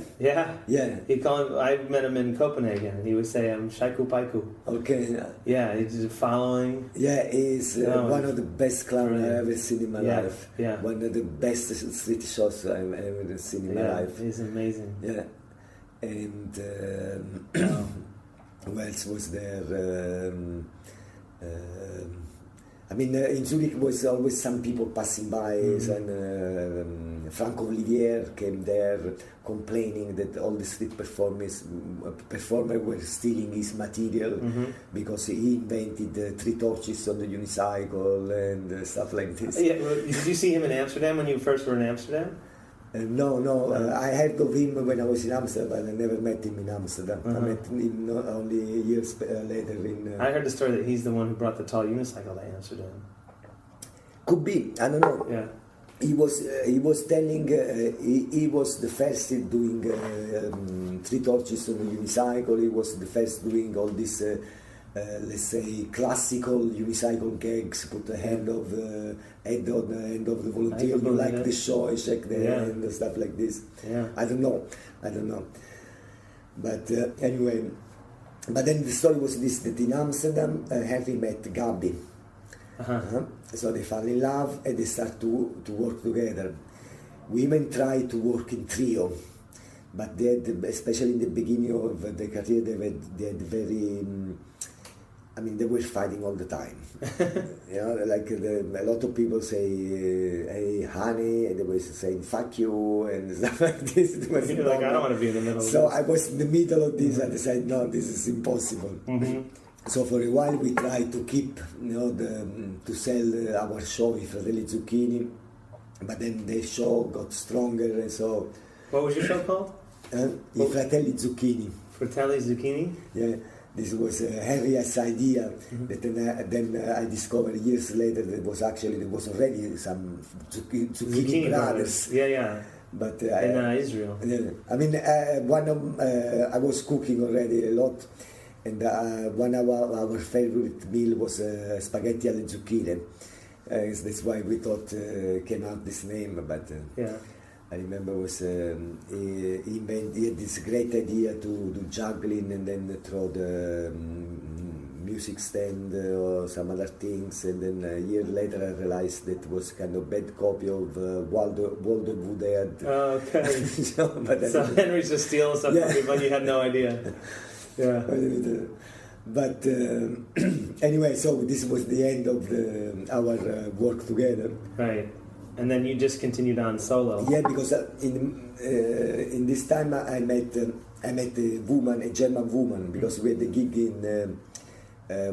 He call him. I met him in Copenhagen, and he would say, "I'm Shaiku Paiku." Okay. Yeah, he's following. Yeah, he's one of the best clowns I've ever seen in my life. Yeah. One of the best street shows I've ever seen in my life. He's amazing. Yeah, and who else was there? In Zurich was always some people passing by, and Franco Olivier came there complaining that all the street performers were stealing his material because he invented 3 torches on the unicycle and stuff like this. Yeah, did you see him in Amsterdam when you first were in Amsterdam? No. I heard of him when I was in Amsterdam. I never met him in Amsterdam. I met him only years later in... I heard the story that he's the one who brought the tall unicycle to Amsterdam. Could be. I don't know. Yeah. He was telling he was the first doing 3 torches on a unicycle. He was the first doing all this let's say classical unicycle gags. Put the hand of the head on the end of the volunteer. You like the show, shake the hand and stuff like this. Yeah. I don't know. But anyway, but then the story was this: that in Amsterdam, Henry met Gabi. So they fall in love and they start to work together. Women try to work in trio, but they had, especially in the beginning of the career, they had very. They were fighting all the time. A lot of people say, "Hey, honey," and they were saying "fuck you" and stuff like this. I don't want to be in the middle. So I was in the middle of this, and I decided, no, this is impossible. So for a while we tried to keep, to sell our show, I Fratelli Zucchini, but then the show got stronger, and so. What was your show called? I Fratelli Zucchini. Fratelli Zucchini? Yeah, this was Henry's idea. That then I discovered years later there was already some zucchini brothers. Yeah. But in Israel. I mean, I was cooking already a lot, and one of our favorite meal was spaghetti alle zucchine. That's why we thought came out this name. But I remember he had this great idea to do juggling and then throw the music stand or some other things, and then a year later I realized that was kind of bad copy of Waldo Woodhead. Oh, okay. So Henry's just stealing stuff from you, but you had no idea. Yeah. But anyway, so this was the end of our work together. Right. And then you just continued on solo. Yeah, because in this time I met a German woman, because we had a gig in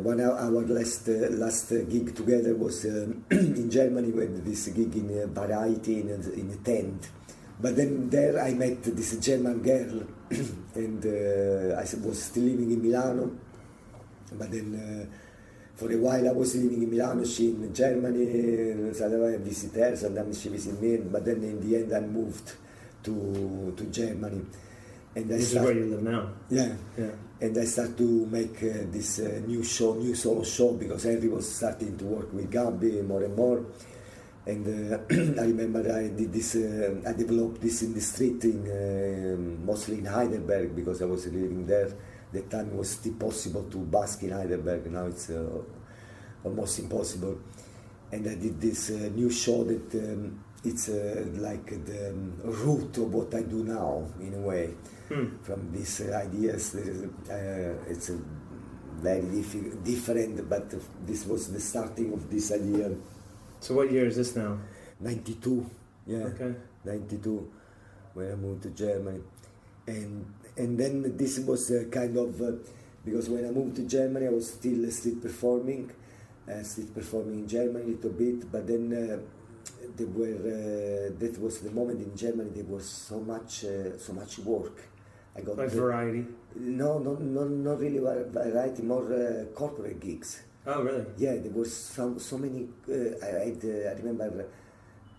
one of our last gig together was in Germany. We had this gig in Variety in a tent. But then there I met this German girl, and I was still living in Milano. But then for a while I was living in Milano, she in Germany, sometimes I visit her, sometimes she visit me, but then in the end I moved to Germany. And this is where you live now? Yeah. And I started to make this new solo show, because Henry was starting to work with Gabby more and more. And I remember I did this, I developed this in the street, mostly in Heidelberg, because I was living there. That time was still possible to busk in Heidelberg, now it's almost impossible. And I did this new show that it's like the root of what I do now, in a way. From these ideas, it's very different, but this was the starting of this idea. So what year is this now? 92, yeah. Okay. 92, when I moved to Germany. And then this was kind of, because when I moved to Germany I was still street performing in Germany a little bit, but then that was the moment in Germany there was so much work. I got like variety? No, not really variety, more corporate gigs. Oh, really? Yeah, there was so many. I remember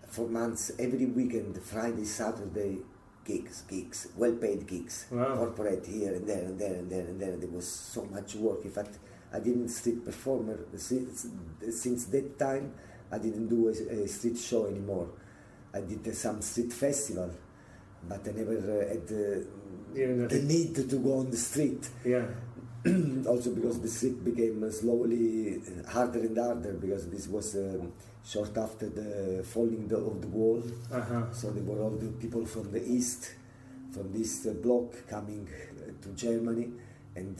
for months, every weekend, Friday, Saturday, gigs, well-paid gigs. Wow. Corporate here and there and there and there and there. There was so much work. In fact, I didn't street performer since that time. I didn't do a street show anymore. I did some street festival, but I never had the need to go on the street. Yeah. Also because the street became slowly harder and harder, because this was short after the falling of the wall. So there were all the people from the east, from this block coming to Germany, and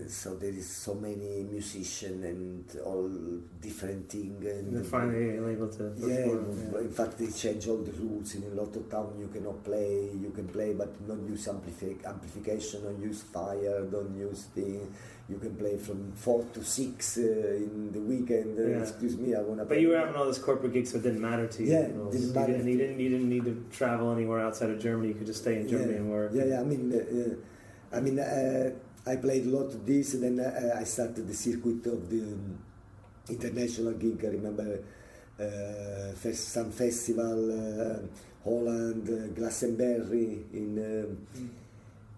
so there is so many musicians and all different things. And they're finally able to perform. In fact they change all the rules in a lot of towns. You cannot play, you can play but not use amplification, don't use fire, don't use thing. You can play from 4 to 6 in the weekend. Excuse me, I want to play. But you were having all those corporate gigs, so it didn't matter to you. Yeah, didn't matter. You didn't need to travel anywhere outside of Germany. You could just stay in Germany and work. I mean, I played a lot of this, and then I started the circuit of the international gig. I remember some festival, Holland, Glastonbury in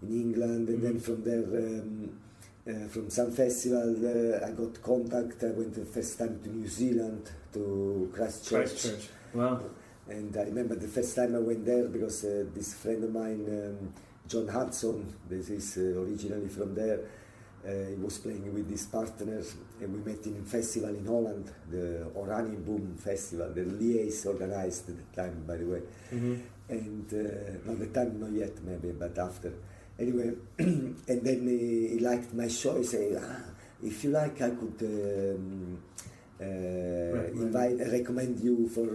England, and then from there, from some festival, I got contact. I went the first time to New Zealand, to Christchurch. Wow. And I remember the first time I went there because this friend of mine, John Hudson, this is originally from there, he was playing with his partners, and we met in a festival in Holland, the Oranje Boom Festival, the Lies organized at the time, by the way. And not the time, not yet maybe, but after. Anyway, and then he liked my show. He said, if you like, I could recommend you for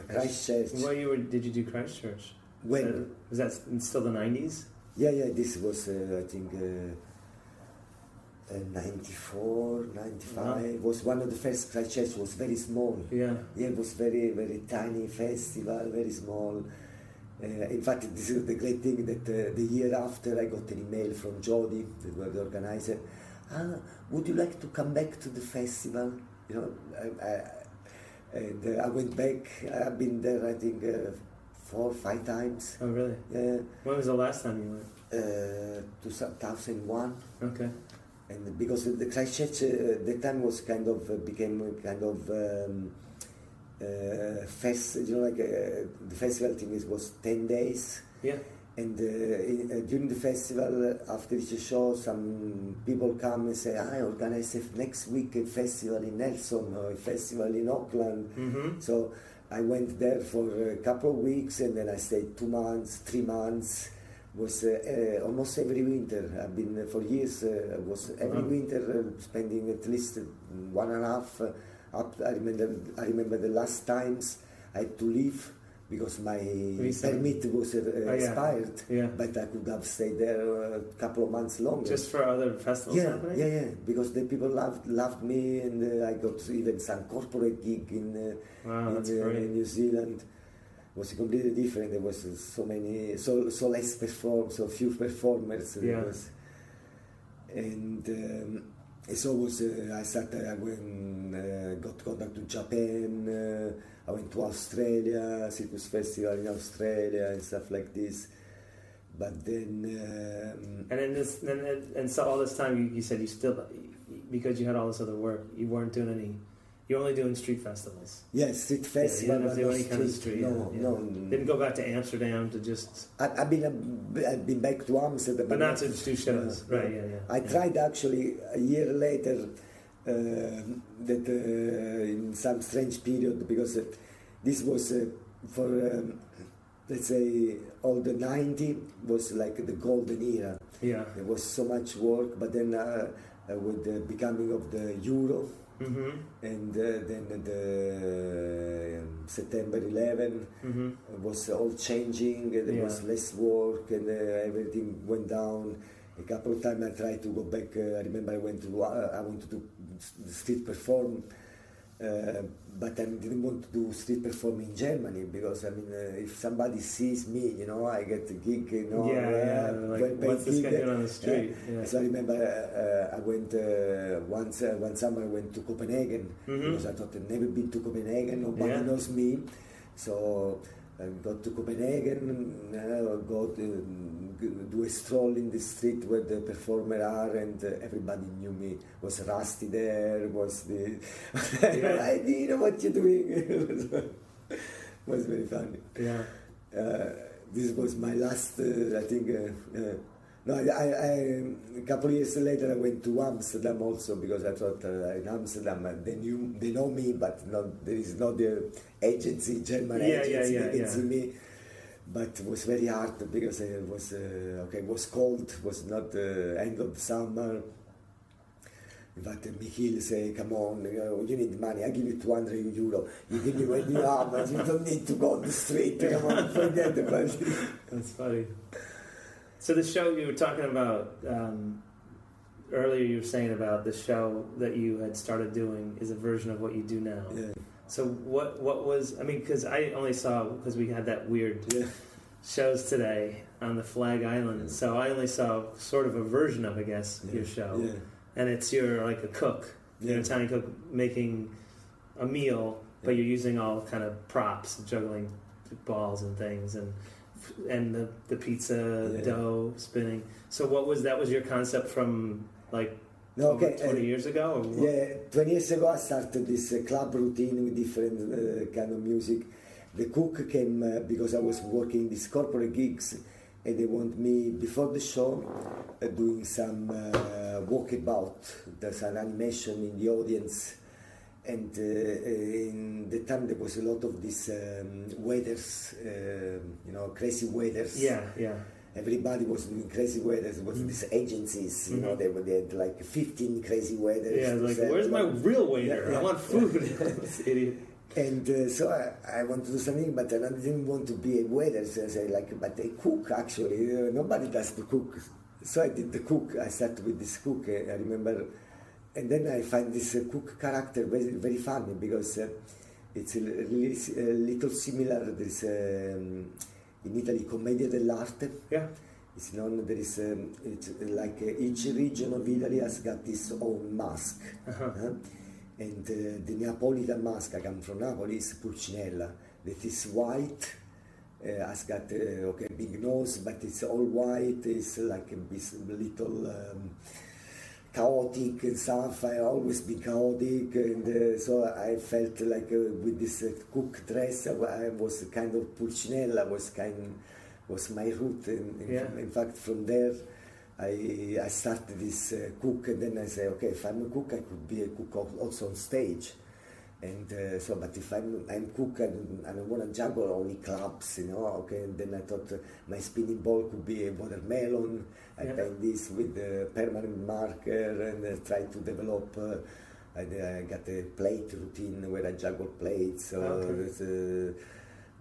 Christchurch. What year did you do Christchurch? When? Was that still the 90s? Yeah, this was, I think, 94, 95 was one of the first Christchurch. Was very small. Yeah. Yeah, it was very, very tiny festival, very small. In fact, this is the great thing that the year after I got an email from Jody, the organizer. Would you like to come back to the festival? You know, and I went back. I've been there, I think, 4 or 5 times. Oh, really? Yeah. When was the last time you went? 2001. Okay. And because the Christchurch the time was became kind of fest, you know, like the festival thing was 10 days. Yeah. And during the festival, after each show, some people come and say, I organize next week a festival in Nelson or a festival in Auckland. Mm-hmm. So I went there for a couple of weeks, and then I stayed 2 months, 3 months. Was almost every winter. I've been for years. Was every winter spending at least 1.5. Up. I remember the last times I had to leave because my permit was expired. Yeah. But I could have stayed there a couple of months longer. Just for other festivals happening? Yeah. Because the people loved me, and I got even some corporate gig in New Zealand. Was completely different. There was so less so few performers. Yeah. And so was I started. I got contact to Japan. I went to Australia, Circus Festival in Australia and stuff like this. But then and so all this time you said you still, because you had all this other work, you weren't doing any. You're only doing street festivals. Yes, street festival. You didn't do any kind of street. No. Didn't go back to Amsterdam to just. I've been back to Amsterdam, but not to do shows. Right. Yeah. I tried actually a year later. That in some strange period, because this was for let's say all the 90 was like the golden era. Yeah. There was so much work, but then with the becoming of the Euro. Mm-hmm. And then the September 11 was all changing. There was less work, and everything went down. A couple of times I tried to go back. I remember I wanted to street perform, but I didn't want to do street perform in Germany, because I mean, if somebody sees me, you know, I get a gig, you know. Like, what's this guy doing on the street? So I remember I went one summer I went to Copenhagen, because I thought I'd never been to Copenhagen. Nobody knows me, so I got to Copenhagen, do a stroll in the street where the performers are, and everybody knew me. Was Rusty there? Was the I didn't know what you're doing. It was very funny. Yeah. This was my last. I think. No, a couple of years later I went to Amsterdam also, because I thought in Amsterdam they know me, but there is not the agency, German agency, they can see me. But it was very hard, because it was it was cold, it was not end of summer. But Michiel say, come on, you need money, I give you 200 euro, you give me when you have, but you don't need to go on the street, come on, forget about it. That's funny. So the show you were talking about earlier, you were saying about the show that you had started doing is a version of what you do now. Yeah. So what was, I mean, because I only saw, because we had that weird shows today on the Flag Island, so I only saw sort of a version of, I guess, your show. Yeah. And you're like a cook, you're an Italian cook making a meal, but you're using all kind of props, juggling balls and things, and the pizza dough spinning. So that was your concept from like 20 years ago? Or what? 20 years ago I started this club routine with different kind of music. The cook came because I was working these corporate gigs, and they want me before the show doing some walkabout. There's an animation in the audience. And in the time there was a lot of these waiters, crazy waiters. Yeah. Everybody was doing crazy waiters. It was these agencies, you know, they had like 15 crazy waiters. Yeah, like, where's my real waiter? I want food. This idiot. And so I wanted to do something, but I didn't want to be a waiter. So I said, but a cook, actually. Nobody does to cook. So I did the cook. I started with this cook. I remember, and then I find this cook character very, very funny because it's a little similar. There's in Italy commedia dell'arte. Yeah. It's known. There is it's like each region of Italy has got its own mask. And the Neapolitan mask, I come from Napoli, is Pulcinella. That is white. Has got big nose, but it's all white. It's like a little chaotic and stuff. I always been chaotic, and so I felt like with this cook dress, I was kind of Pulcinella. Was my root. In fact, from there, I started this cook, and then I say, okay, if I'm a cook, I could be a cook also on stage. And but if I'm cook, I don't want to juggle only clubs, okay. And then I thought my spinning ball could be a watermelon. I paint this with a permanent marker and try to develop. I got a plate routine where I juggle plates. So there's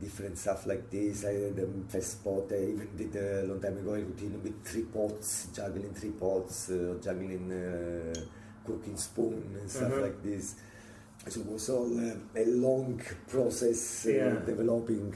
different stuff like this. I had the first spot. I even did a long time ago a routine with 3 pots, juggling 3 pots, juggling cooking spoon and stuff like this. So it was all a long process developing.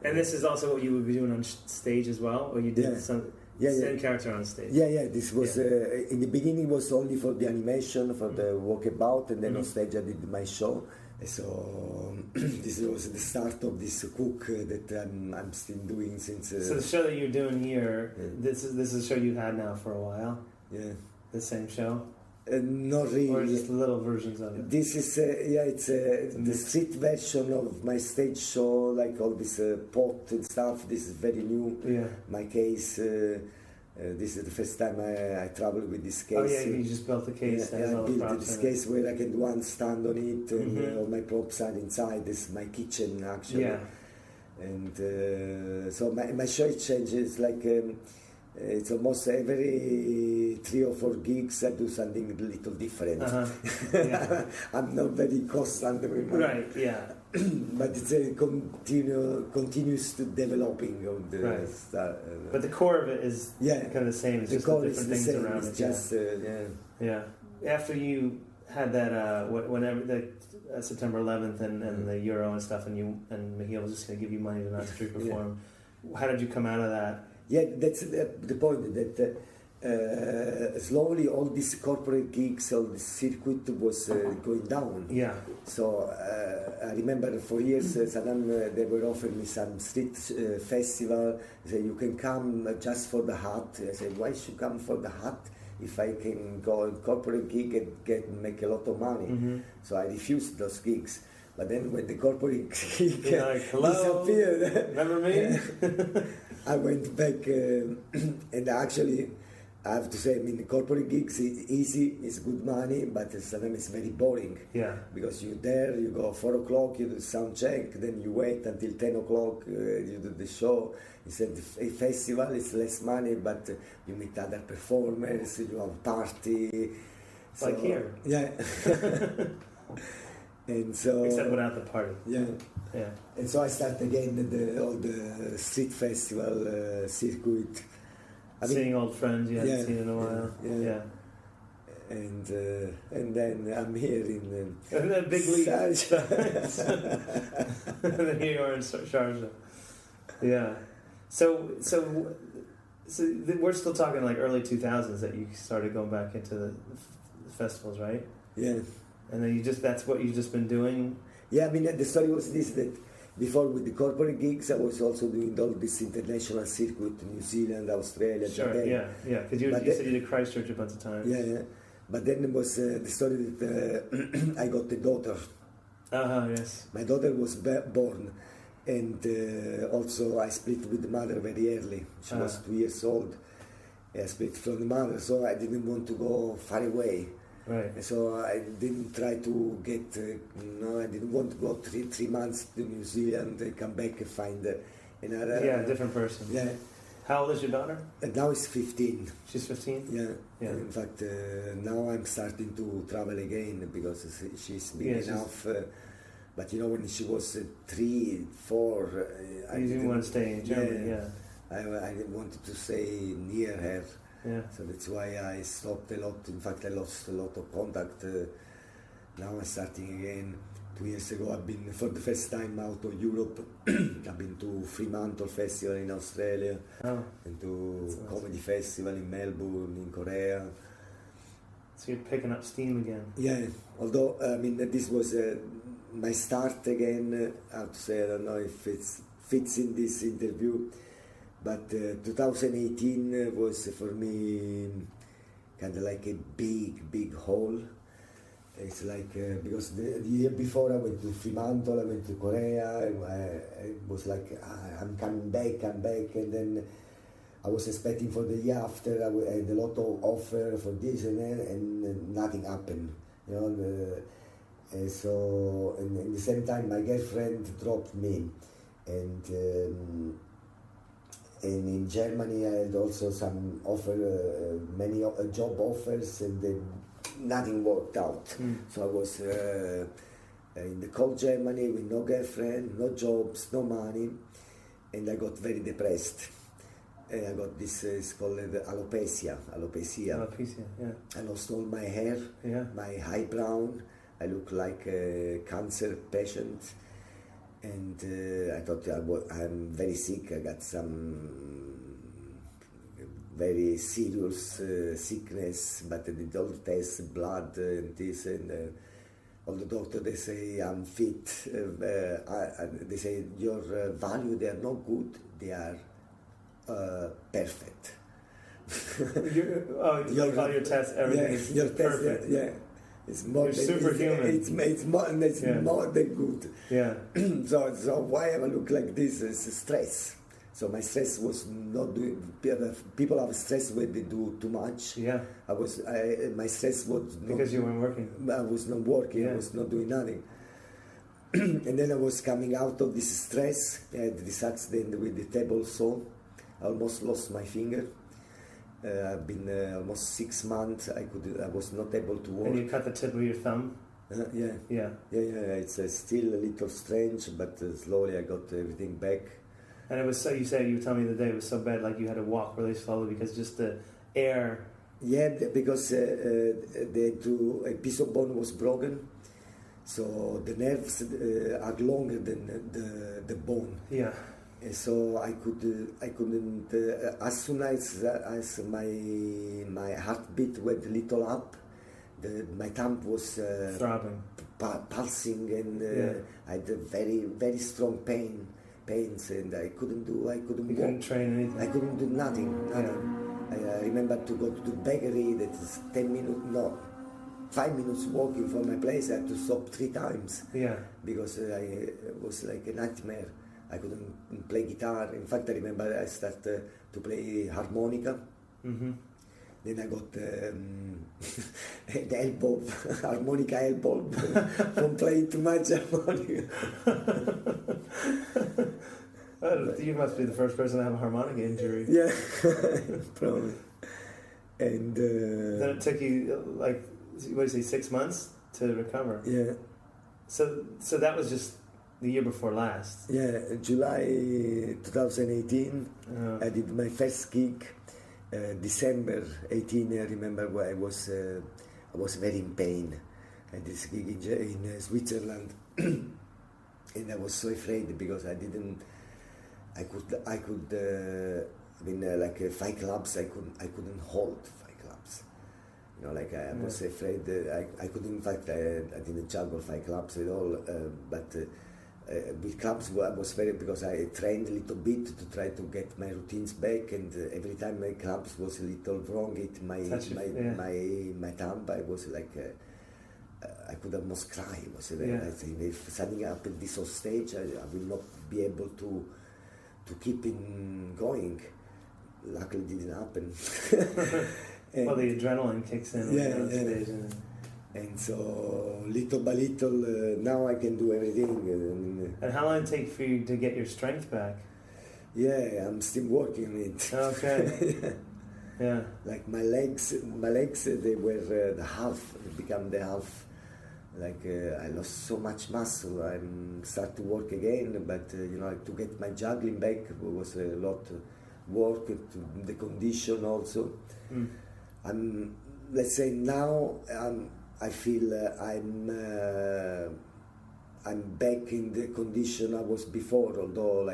And this is also what you would be doing on stage as well, or you did some same character on stage? Yeah. This was in the beginning was only for the animation, for the walkabout, and then on stage I did my show. So this was the start of this cook that I'm still doing since. So the show that you're doing here, this is a show you had now for a while. Yeah. The same show. Not really. Or just little versions of it. This is it's the street version of my stage show, like all this pot and stuff. This is very new. Yeah. My case. This is the first time I travel with this case. Oh yeah, you just built the case. I built this case where I can do one stand on it, and all my props are inside. This is my kitchen actually. Yeah. And so my show changes like. It's almost every 3 or 4 gigs I do something a little different. I'm not very constant with my but it's a continuous developing of the start. But the core of it is kind of the same. It's just the different things around it. Just, After you had that, whenever the September 11th and the Euro and stuff, and Michiel was just going to give you money to not street perform. How did you come out of that? Yeah, that's the point, that slowly all these corporate gigs, all this circuit was going down. Yeah. So I remember for years, Saddam, they were offering me some street festival. They said, you can come just for the hat. I said, why should I come for the hat if I can go on corporate gig and make a lot of money? So I refused those gigs. But then when the corporate gig disappeared, remember me? I went back and actually I have to say, the corporate gigs is easy, it's good money, but sometimes it's very boring. Yeah. Because you're there, you go 4 o'clock, you do sound check, then you wait until 10 o'clock, you do the show. Instead of a festival, it's less money, but you meet other performers, you have a party. So, like here. Yeah. And so, except without the party. Yeah. And so I start again all the street festival circuit. Seeing old friends you hadn't seen in a while. Yeah. And then I'm here in the big league. And then here you are in Sharjah. Yeah. So we're still talking like early 2000s that you started going back into the festivals, right? Yeah. And then that's what you've just been doing? Yeah, the story was this, that before with the corporate gigs, I was also doing all this international circuit, New Zealand, Australia, Japan. Yeah, because you said you did Christchurch a bunch of times. Yeah. But then there was the story that I got a daughter. Yes. My daughter was born, and also I split with the mother very early. She was 2 years old. I split from the mother, so I didn't want to go far away. Right. So I didn't try to get, I didn't want to go three months to New Zealand and come back and find another... Yeah, a different person. Yeah. How old is your daughter? Now it's 15. She's 15? Yeah. In fact, now I'm starting to travel again because she's big enough. But when she was 3, 4... you didn't want to stay in Germany, I wanted to stay near her. Yeah. So that's why I stopped a lot. In fact, I lost a lot of contact. Now I'm starting again. 2 years ago, I've been for the first time out of Europe. I've been to Fremantle Festival in Australia, and to Comedy Festival in Melbourne, in Korea. So you're picking up steam again. Yeah, although I mean this was my start again. I have to say, I don't know if it fits in this interview, but 2018 was for me kind of like a big hole. It's like because the year before I went to Fremantle, I went to Korea. I was like, I'm coming back, and then I was expecting for the year after. I had a lot of offer for this and that, and nothing happened. You know, so and at the same time, my girlfriend dropped me, and in Germany I had also some many job offers, and then nothing worked out. So I was in the cold Germany with no girlfriend, no jobs, no money, and I got very depressed. And I got this, it's called alopecia. Alopecia, yeah. I lost all my hair, my eyebrow. I look like a cancer patient, and I thought I'm very sick. I got some very serious sickness, but I did all the tests, blood and this, and all the doctors, they say I'm fit. They say your value, they are not good, they are perfect. Your test, everything is your perfect. Test, yeah. It's more You're than superhuman. It's more than good. Yeah. So why I look like this is stress. So my stress was not doing. People have stress when they do too much. Yeah. My stress was not, because you weren't working. I was not working. Yeah. I was not doing nothing. And then I was coming out of this stress. I had this accident with the table saw. I almost lost my finger. I've been almost 6 months. I was not able to walk. And you cut the tip of your thumb. Yeah. It's still a little strange, but slowly I got everything back. And it was so. You said you were telling me the day it was so bad, like you had to walk really slowly because just the air. Yeah, because a piece of bone was broken, so the nerves are longer than the bone. Yeah. So I couldn't. As soon as my heartbeat went a little up, my thumb was throbbing, pulsing, and I had a very strong pains, and I couldn't walk. Couldn't train anything. I couldn't do nothing. Yeah. I remember to go to the bakery. That is 5 minutes walking from my place. I had to stop 3 times. Yeah. Because it was like a nightmare. I couldn't play guitar. In fact, I remember I started to play harmonica. Mm-hmm. Then I got the elbow, harmonica elbow from playing too much harmonica. You must be the first person to have a harmonica injury. Yeah, probably. And then it took you like, what do you say, 6 months to recover? Yeah. So that was just the year before last. Yeah, July 2018. I did my first gig. December 18, I remember where I was very in pain. I did this gig in Switzerland, and I was so afraid because I could like 5 clubs. I couldn't hold 5 clubs. You know, like I was afraid that I couldn't. In fact, I didn't juggle 5 clubs at all. But with clubs, I was very, because I trained a little bit to try to get my routines back, and every time my clubs was a little wrong, my thumb, I was like. I could almost cry. I think if standing up at this stage, I will not be able to keep in going. Luckily, it didn't happen. Well, the adrenaline kicks in. Stage. And so, little by little, now I can do everything. And how long did it take for you to get your strength back? Yeah, I'm still working on it. Okay. Yeah. Like my legs, they were the half. They become the half. Like I lost so much muscle. I'm start to work again, but to get my juggling back was a lot work, to the condition also. Let's say now I feel I'm back in the condition I was before, although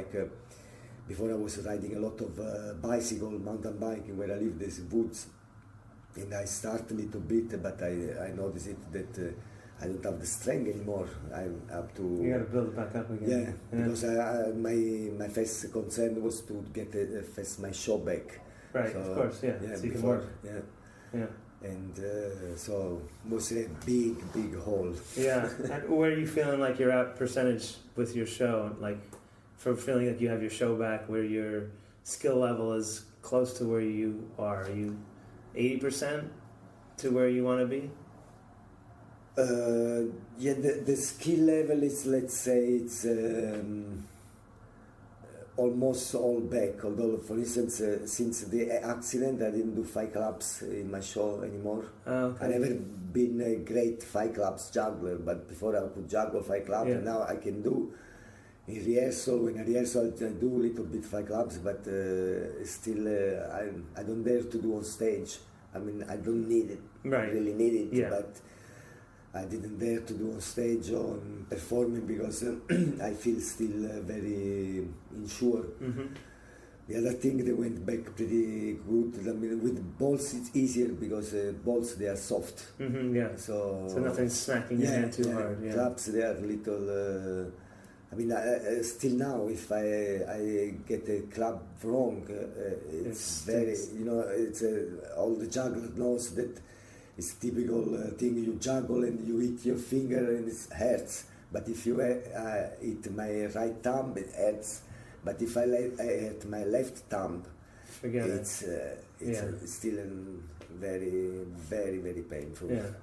before I was riding a lot of bicycle, mountain biking where I live, there's woods, and I start a little bit, but I notice it that I don't have the strength anymore. I have to. You got to build it back up again. Yeah, because my first concern was to get first my show back. Right, so, of course, yeah. So you can work. Yeah. And so it was a big hole. Yeah. And where are you feeling like you're at percentage with your show? Like, for feeling like you have your show back, where your skill level is close to where you are? Are you 80% to where you want to be? Yeah, the skill level is, let's say, it's almost all back. Although, for instance, since the accident, I didn't do 5 clubs in my show anymore. Oh, okay. I never been a great 5 clubs juggler, but before I could juggle 5 clubs, and now I can do. In rehearsal, when I rehearsal, I do a little bit 5 clubs, but still, I don't dare to do on stage. I mean, I don't need it, really need it, but I didn't dare to do on stage or on performing because I feel still very unsure. The other thing, they went back pretty good. I mean, with balls it's easier because balls, they are soft. So nothing's smacking your hand too hard. Clubs, they are little. I mean, still now, if I get a club wrong, it's very, it's all the juggler knows that it's typical thing. You juggle and you hit your finger and it hurts. But if you hit my right thumb, it hurts. But if I hit my left thumb, it's still very, very, very painful. Yeah.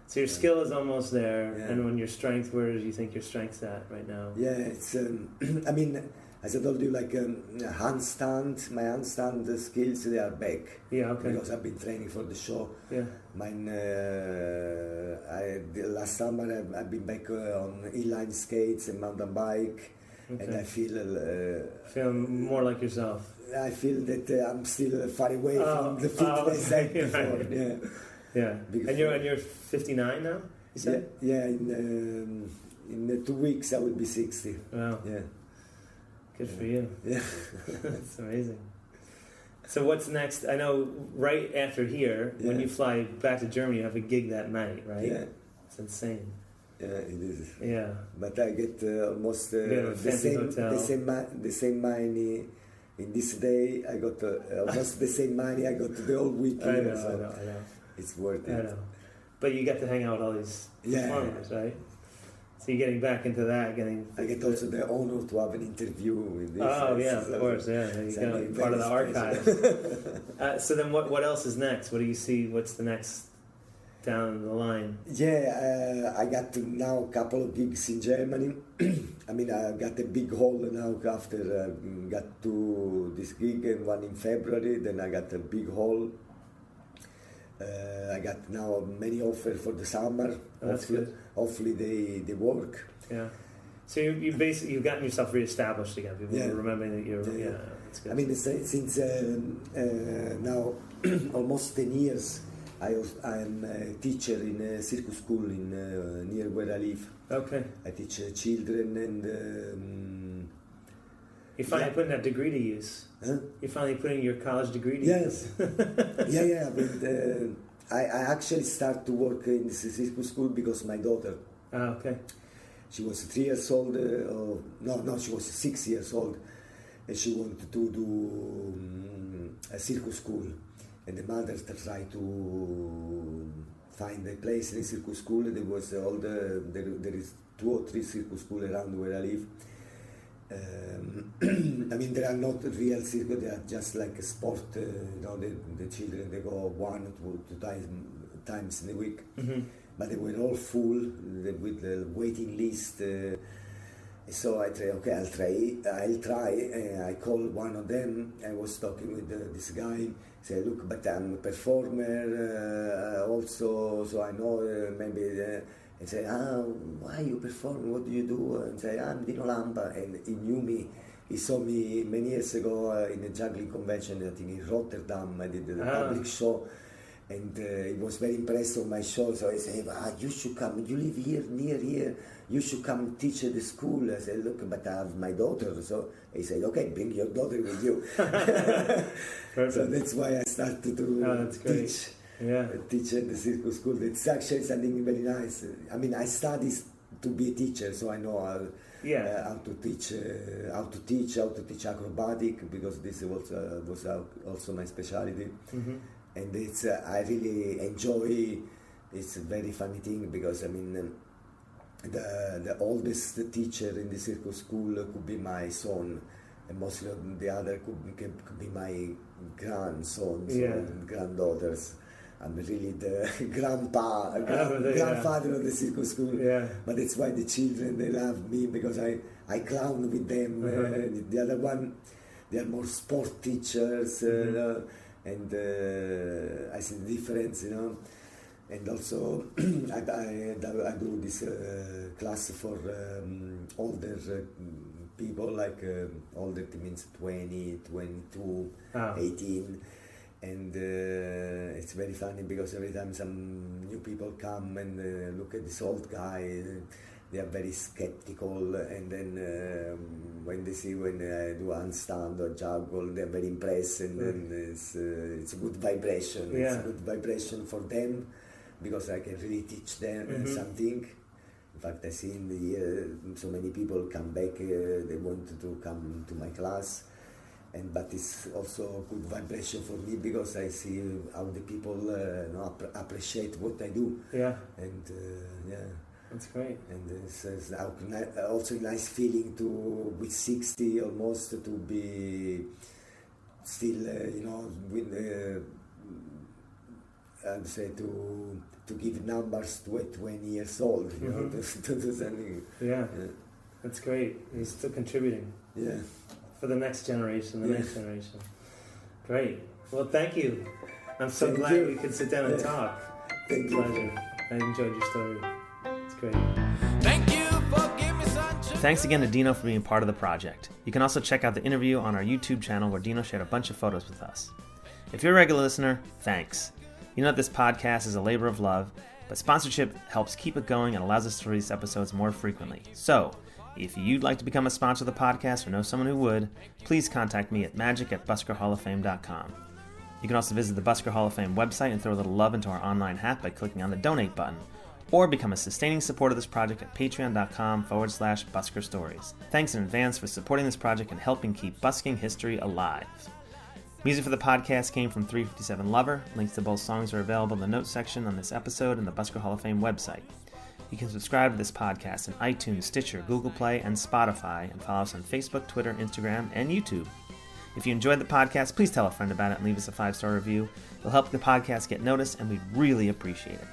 So your skill is almost there, and when your strength, where do you think your strength's at right now? Yeah, it's. I mean, as I told you, like handstand, my handstand skills, they are back. Yeah, okay. Because I've been training for the show. Yeah. Mine. Last summer I've been back on inline skates and mountain bike, and I feel more like yourself. I feel that I'm still far away from the fitness I before. Yeah. Yeah, and you're 59 now. You said? Yeah. In 2 weeks I will be 60. Wow. Yeah. Good for you. Yeah. That's amazing. So what's next? I know right after here, when you fly back to Germany, you have a gig that night, right? Yeah. It's insane. Yeah, it is. Yeah. But I get almost the same money. In this day, I got almost the same money I got the whole weekend. I know. It's worth it. I know. But you get to hang out with all these performers, right? So you're getting back into that, I get also the honor to have an interview with this. Oh, yeah, of course, yeah. There you go. Part of the archive. So then what else is next? What do you see? What's the next down the line? Yeah, I got now a couple of gigs in Germany. I mean, I got a big haul now after got to this gig and one in February. Then I got a big haul. I got now many offers for the summer. That's good. Hopefully they work. Yeah. So you basically you've gotten yourself reestablished again. People remembering that you're. Yeah, that's good. I mean, since now almost 10 years, I'm a teacher in a circus school in near where I live. Okay. I teach children and. You're finally putting that degree to use. Huh? You're finally putting your college degree to use. Yeah. But I actually started to work in this circus school because my daughter. Okay. She was 3 years old. She was 6 years old, and she wanted to do a circus school. And the mother tried to find a place in a circus school. There was there is 2 or 3 circus schools around where I live. I mean, they are not real circus, they are just like a sport. The children, they go 1 or 2 times in a week. But they were all full with the waiting list. So I try, I'll try. I called one of them. I was talking with this guy. Say, look, but I'm a performer also, so I know maybe. And say, why you perform? What do you do? And say, I'm Dino Lampa. And he knew me he saw me many years ago in a juggling convention, I think in Rotterdam. I did a public show, and he was very impressed with my show. So he said, you should come, you live here, near here, you should come teach at the school. I said, look, but I have my daughter. So he said, okay, bring your daughter with you. So that's why I started to teach. Teach at the circus school. That's actually something very nice. I mean, I studied to be a teacher, so I know how to teach acrobatic, because this was also my specialty. And it's I really enjoy. It's a very funny thing, because I mean, the oldest teacher in the circus school could be my son, and mostly the other could be my grandsons and granddaughters. I'm really the grandfather of the circus school. But that's why the children, they love me, because I clown with them. The other one, they are more sport teachers, and I see the difference, you know. And also, I do this class for older people, like older means 20, 22, 18. And it's very funny, because every time some new people come and look at this old guy, they are very skeptical. And then when they see when I do handstand or juggle, they're very impressed. And then it's a good vibration. It's a good vibration for them, because I can really teach them something. In fact, I see in the year so many people come back. They want to come to my class. But it's also a good vibration for me, because I see how the people appreciate what I do. And that's great. And it's also a nice feeling to, with 60 almost, to be still, with I'd say to give numbers to a 20 years old, you know, to do something. That's great. You're still contributing. For the next generation, next generation. Great. Well, thank you. I'm so glad we could sit down and talk. It's a pleasure. I enjoyed your story. It's great. Thank you for giving me such. Thanks again to Dino for being part of the project. You can also check out the interview on our YouTube channel, where Dino shared a bunch of photos with us. If you're a regular listener, thanks. You know that this podcast is a labor of love, but sponsorship helps keep it going and allows us to release episodes more frequently. So, if you'd like to become a sponsor of the podcast or know someone who would, please contact me at magic@buskerhalloffame.com. You can also visit the Busker Hall of Fame website and throw a little love into our online hat by clicking on the donate button, or become a sustaining supporter of this project at patreon.com/Busker Stories. Thanks in advance for supporting this project and helping keep busking history alive. Music for the podcast came from 357 Lover. Links to both songs are available in the notes section on this episode and the Busker Hall of Fame website. You can subscribe to this podcast in iTunes, Stitcher, Google Play, and Spotify, and follow us on Facebook, Twitter, Instagram, and YouTube. If you enjoyed the podcast, please tell a friend about it and leave us a 5-star review. It'll help the podcast get noticed, and we'd really appreciate it.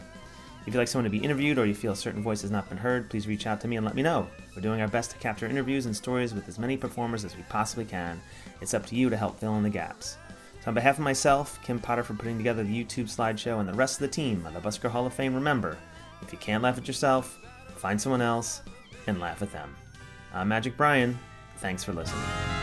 If you'd like someone to be interviewed, or you feel a certain voice has not been heard, please reach out to me and let me know. We're doing our best to capture interviews and stories with as many performers as we possibly can. It's up to you to help fill in the gaps. So on behalf of myself, Kim Potter for putting together the YouTube slideshow, and the rest of the team on the Busker Hall of Fame, remember, if you can't laugh at yourself, find someone else and laugh at them. I'm Magic Brian. Thanks for listening.